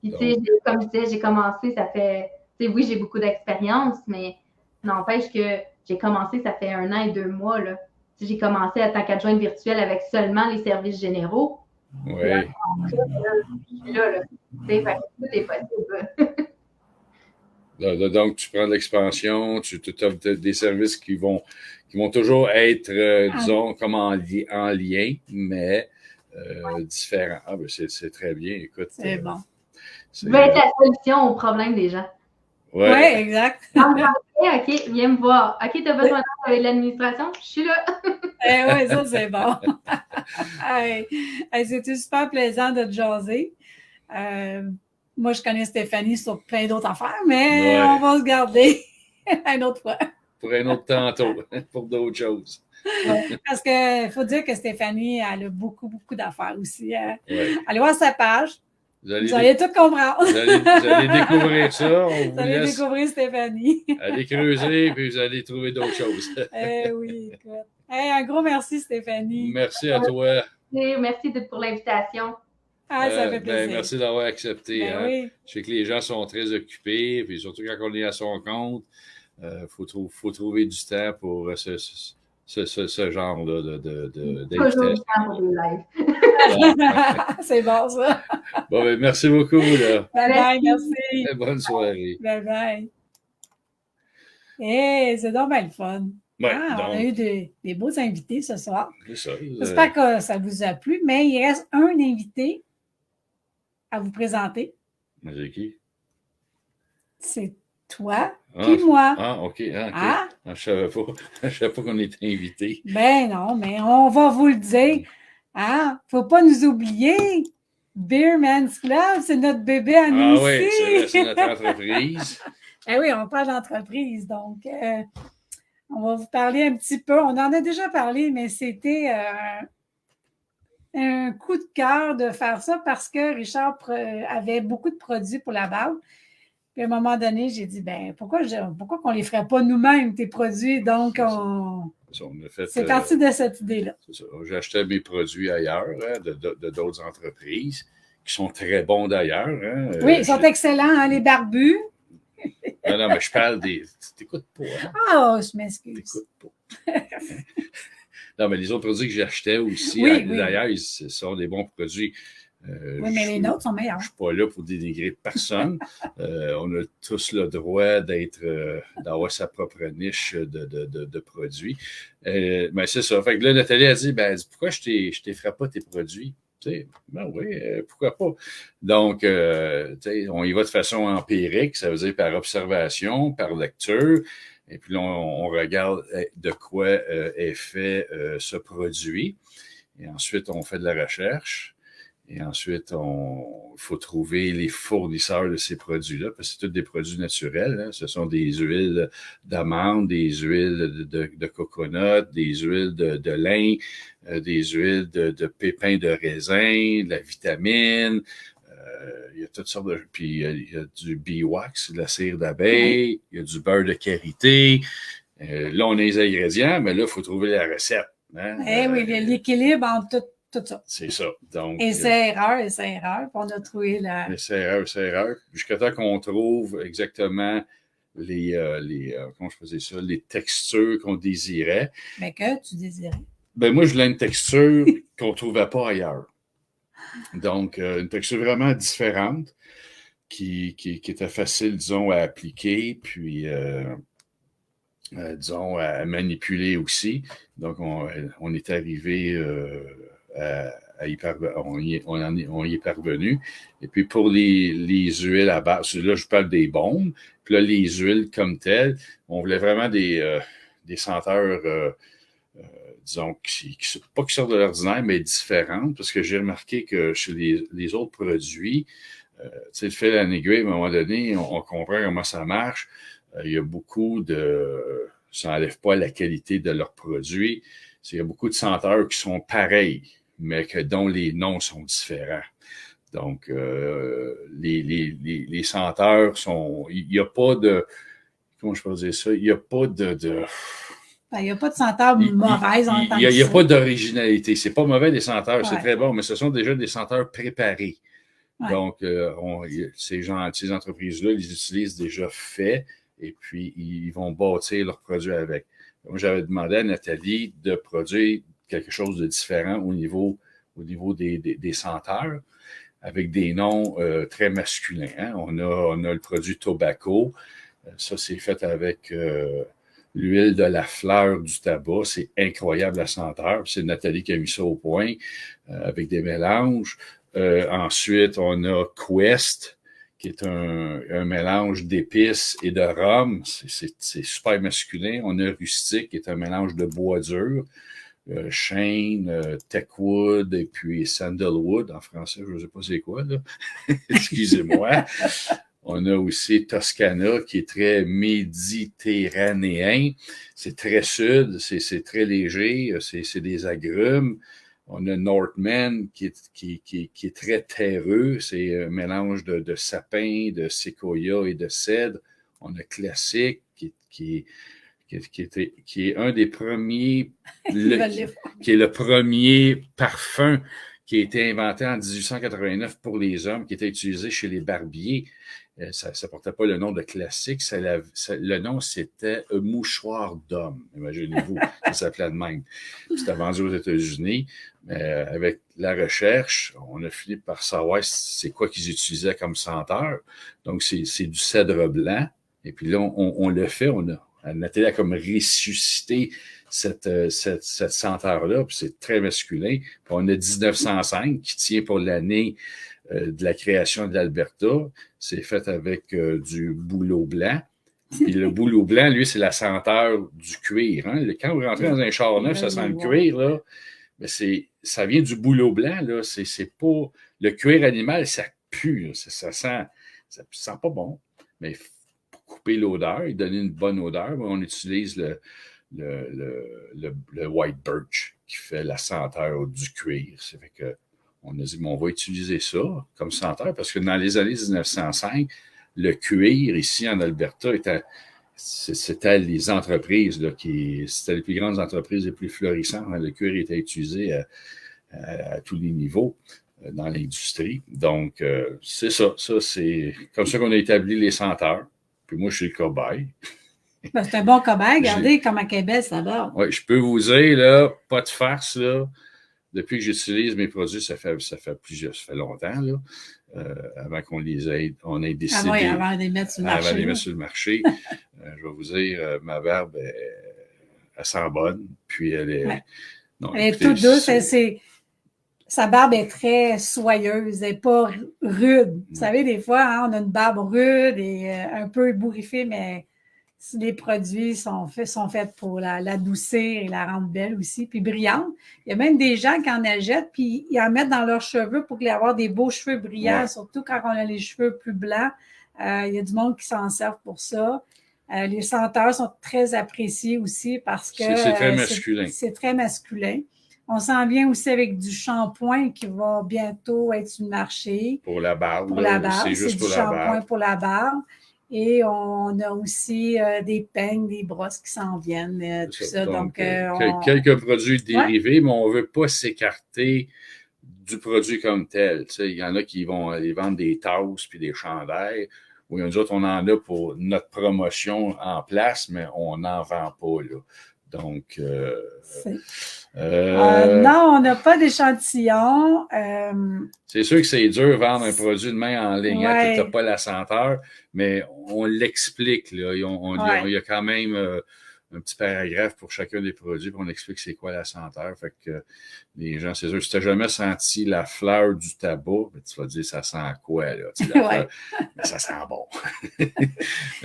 Puis, tu sais, comme je disais, j'ai commencé, ça fait... Tu sais, oui, j'ai beaucoup d'expérience, mais n'empêche que j'ai commencé, ça fait 1 an et 2 mois. Là. J'ai commencé en tant qu'adjointe virtuelle avec seulement les services généraux. Oui. Là, tout est possible. Donc, tu prends de l'expansion, tu offres des services qui vont toujours être, disons, comme en lien, mais différents. Ben c'est très bien. Écoute. C'est bon. Je veux être la solution aux problèmes des gens. Ouais. Ouais, exact. Donc, OK, viens me voir. OK, tu as besoin d'aide avec l'administration? Je suis là. Oui, ça, c'est bon. Hey, hey, c'était super plaisant de te jaser. Moi, je connais Stéphanie sur plein d'autres affaires, mais Ouais. on va se garder une autre fois. Pour un autre tantôt, pour d'autres choses. Parce qu'il faut dire que Stéphanie, elle a beaucoup, beaucoup d'affaires aussi. Ouais. Allez voir sa page. Vous allez, Vous allez tout comprendre. vous allez découvrir ça. On Vous vous allez laisse découvrir Stéphanie. aller creuser, puis vous allez trouver d'autres choses. Oui, écoute. Hey, un gros merci, Stéphanie. Merci à toi. Merci pour l'invitation. Ah, ça fait plaisir. Merci d'avoir accepté. Ben hein. oui. Je sais que les gens sont très occupés, puis surtout quand on est à son compte, faut trouver du temps pour ce genre-là Toujours d'invitation. du temps pour des lives. C'est bon, ça. Bon, ben, merci beaucoup. Là. Bye-bye, merci. Bonne soirée. Bye-bye. Hey, c'est donc bien le fun. Ouais, On a donc, eu des beaux invités ce soir. c'est ça. J'espère que ça vous a plu, mais il reste un invité à vous présenter. C'est qui? C'est toi Ah, puis moi. Ah, OK. Ah, OK. Ah? Ah, je savais pas qu'on était invités. Ben non, mais on va vous le dire. Faut pas nous oublier. Beer Man's Club, c'est notre bébé à nous Ah oui, aussi. c'est notre entreprise. Eh oui, on parle d'entreprise, donc on va vous parler un petit peu. On en a déjà parlé, mais c'était un coup de cœur de faire ça parce que Richard avait beaucoup de produits pour la barbe. Puis à un moment donné, j'ai dit, ben pourquoi qu'on ne les ferait pas nous-mêmes, tes produits? Donc, c'est parti de cette idée-là. C'est ça. J'ai acheté mes produits ailleurs, hein, de d'autres entreprises, qui sont très bons d'ailleurs. Hein. Oui, ils sont excellents, hein, les barbus. Non, mais je parle des... T'écoutes pas, hein? Ah, je m'excuse. T'écoutes pas. Non, mais les autres produits que j'achetais aussi, Oui. d'ailleurs, ce sont des bons produits. Oui, mais les nôtres sont meilleurs. Je ne suis pas là pour dénigrer personne. On a tous le droit d'avoir sa propre niche de produits. Mais c'est ça. Fait que là, Nathalie a dit, pourquoi je ne t'effraie pas tes produits? Tu sais, ben oui, pourquoi pas? Donc, on y va de façon empirique, ça veut dire par observation, par lecture. Et puis là, on regarde de quoi est fait ce produit. Et ensuite, on fait de la recherche. Et ensuite, il faut trouver les fournisseurs de ces produits-là, parce que c'est tous des produits naturels. Hein. Ce sont des huiles d'amande, des huiles de coconut, des huiles de lin, des huiles de pépins de raisin, de la vitamine. Il y a toutes sortes de... Puis il y a du beeswax, de la cire d'abeille, il y a du beurre de karité. Là, on a les ingrédients, mais là, il faut trouver la recette. Hein. Oui, l'équilibre entre tout ça. C'est ça. Donc, essai-erreur. Puis on a trouvé la... Essai-erreur. Jusqu'à temps qu'on trouve exactement comment je faisais ça, les textures qu'on désirait. Mais que tu désirais? Moi, je voulais une texture qu'on ne trouvait pas ailleurs. Donc, une texture vraiment différente qui était facile, disons, à appliquer, puis, disons, à manipuler aussi. Donc, on est arrivé on y est parvenu. Et puis, pour les huiles à base, là, je parle des bombes, puis là, les huiles comme telles, on voulait vraiment des senteurs... disons, pas qui sortent de l'ordinaire, mais différentes, parce que j'ai remarqué que chez les autres produits, tu sais, le fil à l'aiguille, à un moment donné, on comprend comment ça marche. Il y a beaucoup ça n'enlève pas la qualité de leurs produits. Il y a beaucoup de senteurs qui sont pareilles, mais dont les noms sont différents. Donc, les senteurs sont... Il n'y a pas de... Comment je peux dire ça? Il n'y a pas de il n'y a pas de senteur mauvaise en tant que ça. Il n'y a pas d'originalité. C'est pas mauvais, les senteurs. C'est Ouais. très bon, mais ce sont déjà des senteurs préparés. Ouais. Donc, ces entreprises-là, ils utilisent déjà fait et puis ils vont bâtir leurs produits avec. Moi, j'avais demandé à Nathalie de produire quelque chose de différent au niveau des senteurs avec des noms très masculins. Hein? On a le produit Tobacco. Ça, c'est fait avec... l'huile de la fleur du tabac, c'est incroyable la senteur. C'est Nathalie qui a mis ça au point avec des mélanges. Ensuite, on a Quest, qui est un mélange d'épices et de rhum. C'est super masculin. On a rustique, qui est un mélange de bois dur, chêne, techwood et puis sandalwood. En français, je ne sais pas c'est quoi, là. Excusez-moi. On a aussi Toscana, qui est très méditerranéen. C'est très sud, c'est très léger, c'est des agrumes. On a Northman, qui est très terreux. C'est un mélange de sapin, de séquoia et de cèdre. On a Classique, qui est un des premiers, qui est le premier parfum qui a été inventé en 1889 pour les hommes, qui était utilisé chez les barbiers. Ça ne portait pas le nom de Classique, le nom c'était un mouchoir d'homme, imaginez-vous, ça s'appelait de même. C'était vendu aux États-Unis, mais avec la recherche, on a fini par savoir c'est quoi qu'ils utilisaient comme senteur. Donc c'est du cèdre blanc, et puis là on le fait, Nathalie a comme ressuscité cette senteur-là, puis c'est très masculin. Puis on a 1905 qui tient pour l'année de la création de l'Alberta. C'est fait avec du bouleau blanc. Puis le bouleau blanc, lui, c'est la senteur du cuir. Hein? Quand vous rentrez dans un char neuf, ça sent le cuir, là. Mais ça vient du bouleau blanc, là. C'est pas... Le cuir animal, ça pue, là. Ça sent pas bon. Mais pour couper l'odeur et donner une bonne odeur, on utilise le white birch qui fait la senteur du cuir. Ça fait que on a dit, on va utiliser ça comme senteur parce que dans les années 1905, le cuir ici en Alberta c'était les entreprises, là, c'était les plus grandes entreprises les plus florissantes. Le cuir était utilisé à tous les niveaux dans l'industrie. Donc, c'est ça. C'est comme ça qu'on a établi les senteurs. Puis moi, je suis le cobaye. Ben, c'est un bon cobaye. Regardez comment elle est belle, ça va. Oui, je peux vous dire, là, pas de farce, là. Depuis que j'utilise mes produits, ça fait longtemps, là, avant qu'on on ait décidé. Avant de les mettre sur le marché. Avant de les mettre sur le marché. Je vais vous dire, ma barbe, elle sent bonne, puis elle est... Ouais. Non, elle est toute douce, sa barbe est très soyeuse, elle n'est pas rude. Vous savez, des fois, hein, on a une barbe rude et un peu ébouriffée, mais si les produits sont faits pour l'adoucir et la rendre belle aussi, puis brillante. Il y a même des gens qui en achètent, puis ils en mettent dans leurs cheveux pour avoir des beaux cheveux brillants, surtout quand on a les cheveux plus blancs. Il y a du monde qui s'en servent pour ça. Les senteurs sont très appréciés aussi parce que c'est très masculin. C'est très masculin. On s'en vient aussi avec du shampoing qui va bientôt être sur le marché. Pour la barbe. Pour la barbe, c'est juste pour la barbe. Du shampoing pour la barbe. Et on a aussi des peignes, des brosses qui s'en viennent, tout ça. Donc, quelques produits dérivés, mais on ne veut pas s'écarter du produit comme tel. Tu sais, il y en a qui vont aller vendre des tasses puis des chandails. Ou il y en a d'autres, on en a pour notre promotion en place, mais on n'en vend pas, là. Donc, non, on n'a pas d'échantillon. C'est sûr que c'est dur de vendre un produit de main en ligne, tu n'as pas la senteur, mais on l'explique. Là. Il y a quand même un petit paragraphe pour chacun des produits, puis on explique c'est quoi la senteur. Fait que les gens, c'est sûr, si tu n'as jamais senti la fleur du tabac, ben, tu vas dire ça sent quoi, là? Fleur, mais ça sent bon.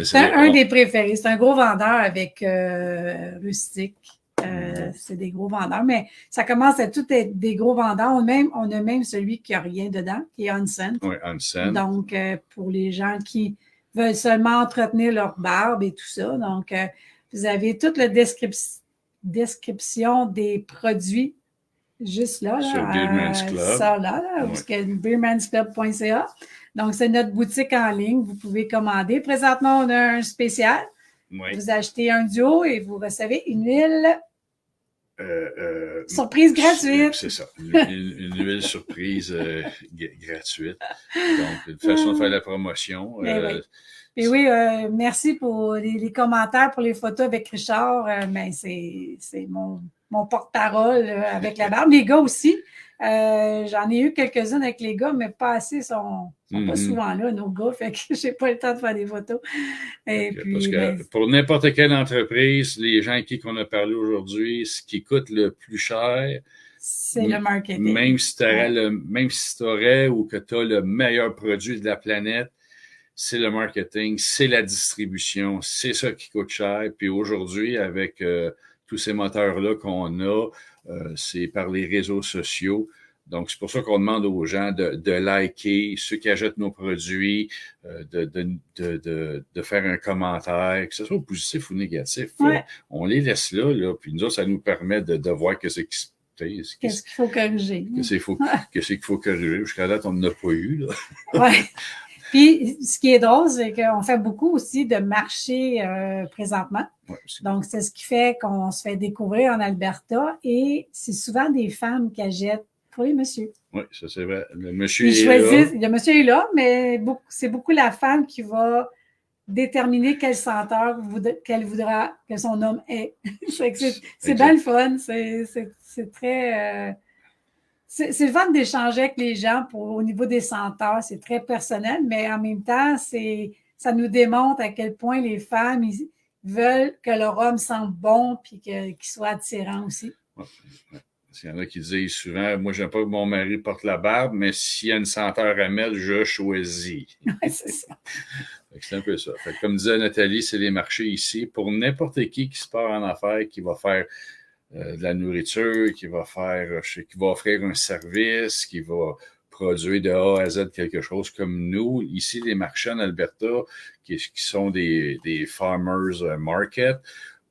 C'est un des préférés. C'est un gros vendeur avec Rustique. C'est des gros vendeurs, mais ça commence à tout être des gros vendeurs. On a même celui qui n'a rien dedans, qui est Unscent. Oui, Unscent. Donc, pour les gens qui veulent seulement entretenir leur barbe et tout ça. Donc, vous avez toute la description des produits juste là. Sur Beardman's Club. Ça là, beardmansclub.ca. Donc, c'est notre boutique en ligne. Vous pouvez commander. Présentement, on a un spécial. Oui. Vous achetez un duo et vous recevez une huile surprise gratuite. C'est ça, une huile surprise gratuite. Donc, une façon de faire la promotion. Et oui, merci pour les commentaires, pour les photos avec Richard. Mais c'est mon porte-parole avec la barbe. Les gars aussi. J'en ai eu quelques-unes avec les gars, mais pas assez. Ils sont pas souvent là, nos gars. Fait que j'ai pas le temps de faire des photos. Et puis, parce que pour n'importe quelle entreprise, les gens à qui on a parlé aujourd'hui, ce qui coûte le plus cher, c'est le marketing. Même si tu aurais ou que tu as le meilleur produit de la planète, c'est le marketing, c'est la distribution, c'est ça qui coûte cher. Puis aujourd'hui, avec tous ces moteurs-là qu'on a, c'est par les réseaux sociaux. Donc, c'est pour ça qu'on demande aux gens de liker, ceux qui achètent nos produits, de faire un commentaire, que ce soit positif ou négatif. Ouais. On les laisse là, puis nous autres, ça nous permet de voir qu'est-ce Qu'est-ce qu'il faut corriger? Qu'est-ce qu'il faut corriger. Jusqu'à date, on n'en a pas eu, là. Ouais. Puis, ce qui est drôle, c'est qu'on fait beaucoup aussi de marchés présentement. Ouais, Donc, c'est ce qui fait qu'on se fait découvrir en Alberta et c'est souvent des femmes qui achètent pour les messieurs. Oui, ça c'est vrai. Le monsieur Ils est choisissent, là. le monsieur est là, mais c'est beaucoup la femme qui va déterminer quelle senteur qu'elle voudra que son homme ait. c'est bien le fun. C'est très... c'est le fun d'échanger avec les gens au niveau des senteurs. C'est très personnel, mais en même temps, ça nous démontre à quel point les femmes ils veulent que leur homme sente bon puis qu'il soit attirant aussi. Ouais. Il y en a qui disent souvent, moi, j'aime pas que mon mari porte la barbe, mais s'il y a une senteur à mettre, je choisis. Ouais, c'est ça. C'est un peu ça. Fait que comme disait Nathalie, c'est les marchés ici. Pour n'importe qui se part en affaires, qui va faire de la nourriture, qui va offrir un service, qui va produire de A à Z quelque chose comme nous. Ici, les marchés en Alberta, qui sont des farmers market,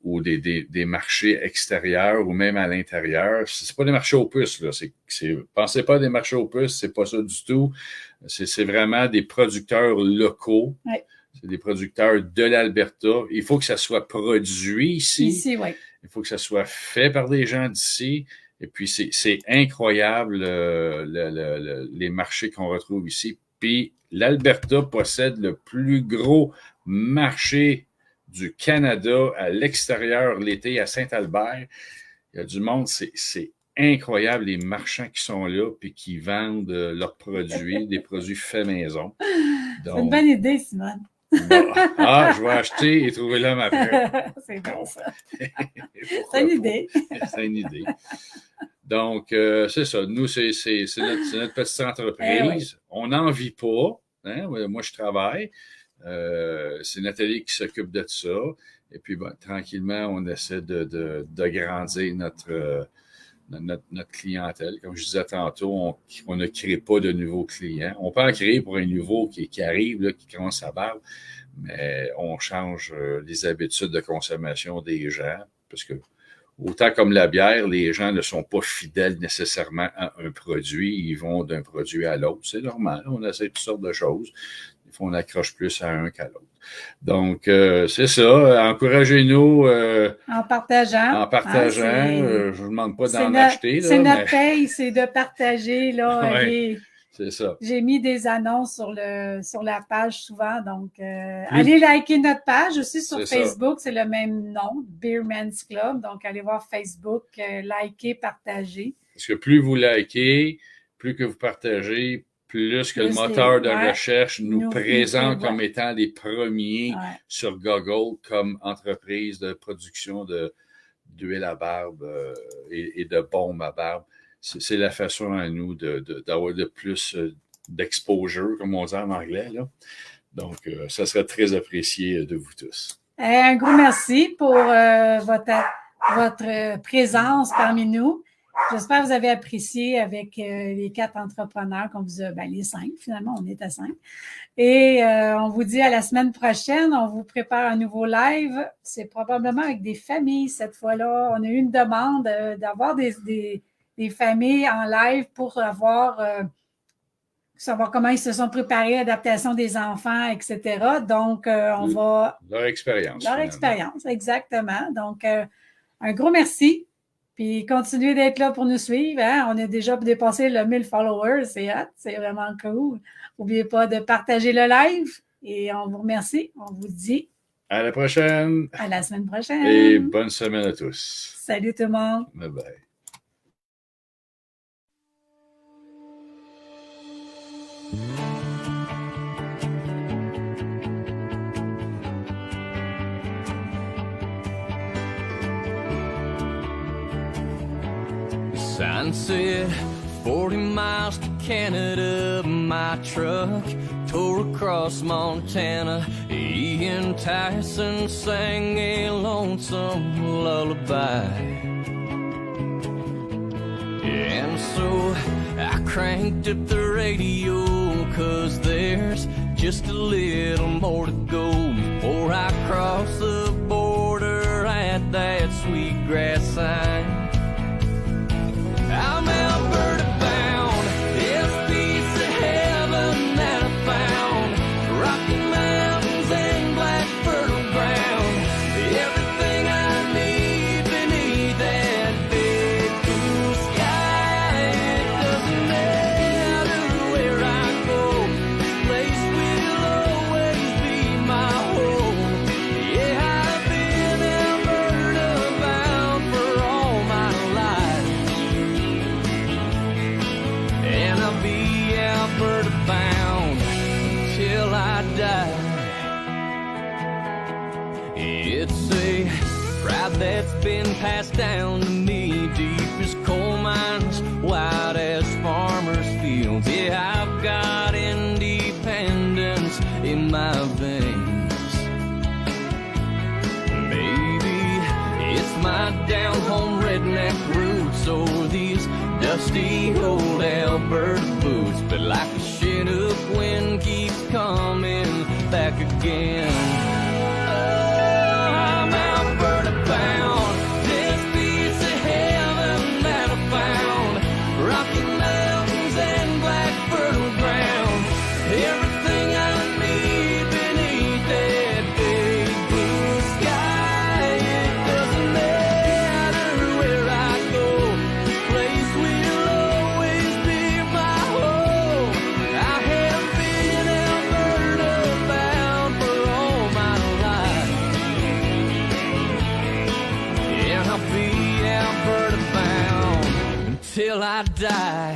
ou des marchés extérieurs ou même à l'intérieur. C'est pas des marchés aux puces, là. Pensez pas à des marchés aux puces, c'est pas ça du tout. C'est vraiment des producteurs locaux. Ouais. C'est des producteurs de l'Alberta. Il faut que ça soit produit ici. Ici, oui. Il faut que ça soit fait par des gens d'ici. Et puis, c'est incroyable les marchés qu'on retrouve ici. Puis, l'Alberta possède le plus gros marché du Canada à l'extérieur l'été à Saint-Albert. Il y a du monde, c'est incroyable les marchands qui sont là puis qui vendent leurs produits, des produits faits maison. C'est une bonne idée, Simone. Je vais acheter et trouver l'homme après. C'est bon, ça. C'est une idée. C'est une idée. Donc, c'est ça. Nous, c'est notre petite entreprise. Oui. On n'en vit pas. Hein? Moi, je travaille. C'est Nathalie qui s'occupe de ça. Et puis, tranquillement, on essaie d'agrandir notre clientèle. Comme je disais tantôt, on ne crée pas de nouveaux clients. On peut en créer pour un nouveau qui arrive, là, qui commence sa barbe, mais on change les habitudes de consommation des gens parce que autant comme la bière, les gens ne sont pas fidèles nécessairement à un produit. Ils vont d'un produit à l'autre. C'est normal. On essaie toutes sortes de choses. Des fois, on accroche plus à un qu'à l'autre. Donc, c'est ça. Encouragez-nous. En partageant. En partageant. Je ne vous demande pas d'en acheter. C'est notre paye, c'est de partager. Là, ouais, c'est ça. J'ai mis des annonces sur la page souvent. Donc, allez liker notre page aussi sur Facebook. C'est le même nom, Beerman's Club. Donc, allez voir Facebook, liker, partager. Parce que plus vous likez, plus que vous partagez, plus que le moteur de recherche nous présente comme étant les premiers sur Google comme entreprise de production d'huile à barbe et de baume à barbe. C'est la façon à nous d'avoir de plus d'exposure, comme on dit en anglais, là. Donc, ça serait très apprécié de vous tous. Un gros merci pour votre présence parmi nous. J'espère que vous avez apprécié avec les 4 entrepreneurs qu'on vous a, les 5 finalement, on est à 5. Et on vous dit à la semaine prochaine, on vous prépare un nouveau live. C'est probablement avec des familles cette fois-là. On a eu une demande d'avoir des familles en live pour savoir comment ils se sont préparés à l'adaptation des enfants, etc. Donc, on va... Leur expérience. Leur expérience, exactement. Donc, un gros merci. Puis, continuez d'être là pour nous suivre. Hein? On a déjà dépassé le 1000 followers. C'est hot. C'est vraiment cool. N'oubliez pas de partager le live. Et on vous remercie. On vous dit à la prochaine. À la semaine prochaine. Et bonne semaine à tous. Salut tout le monde. Bye bye. Sign said 40 miles to Canada, my truck tore across Montana. Ian Tyson sang a lonesome lullaby. And so I cranked up the radio, 'cause there's just a little more to go before I cross the border at that sweetgrass sign. I'm Alberta bound, this piece of heaven that I found. Rocky Mountains and black fertile ground, everything I need beneath that big blue sky. It doesn't matter where I go, this place will always be my home. Yeah, I've been Alberta bound for all my life, and I'll be Alberta bound till I die. It's a pride that's been passed down to me, deep as coal mines, wide as farmers' fields. Yeah, I've got independence in my veins. Maybe it's my down-home redneck roots, or these dusty old Alberta boots, but like a Chinook wind keeps coming back again. Oh, I'm Alberta bound, this piece of heaven that I found. Rocky Mountains and black fertile ground, everything I need beneath that big blue sky. It doesn't matter where I go, this place will always be my home. I have been Alberta bound for all my life, and I'll be Alberta bound until I die.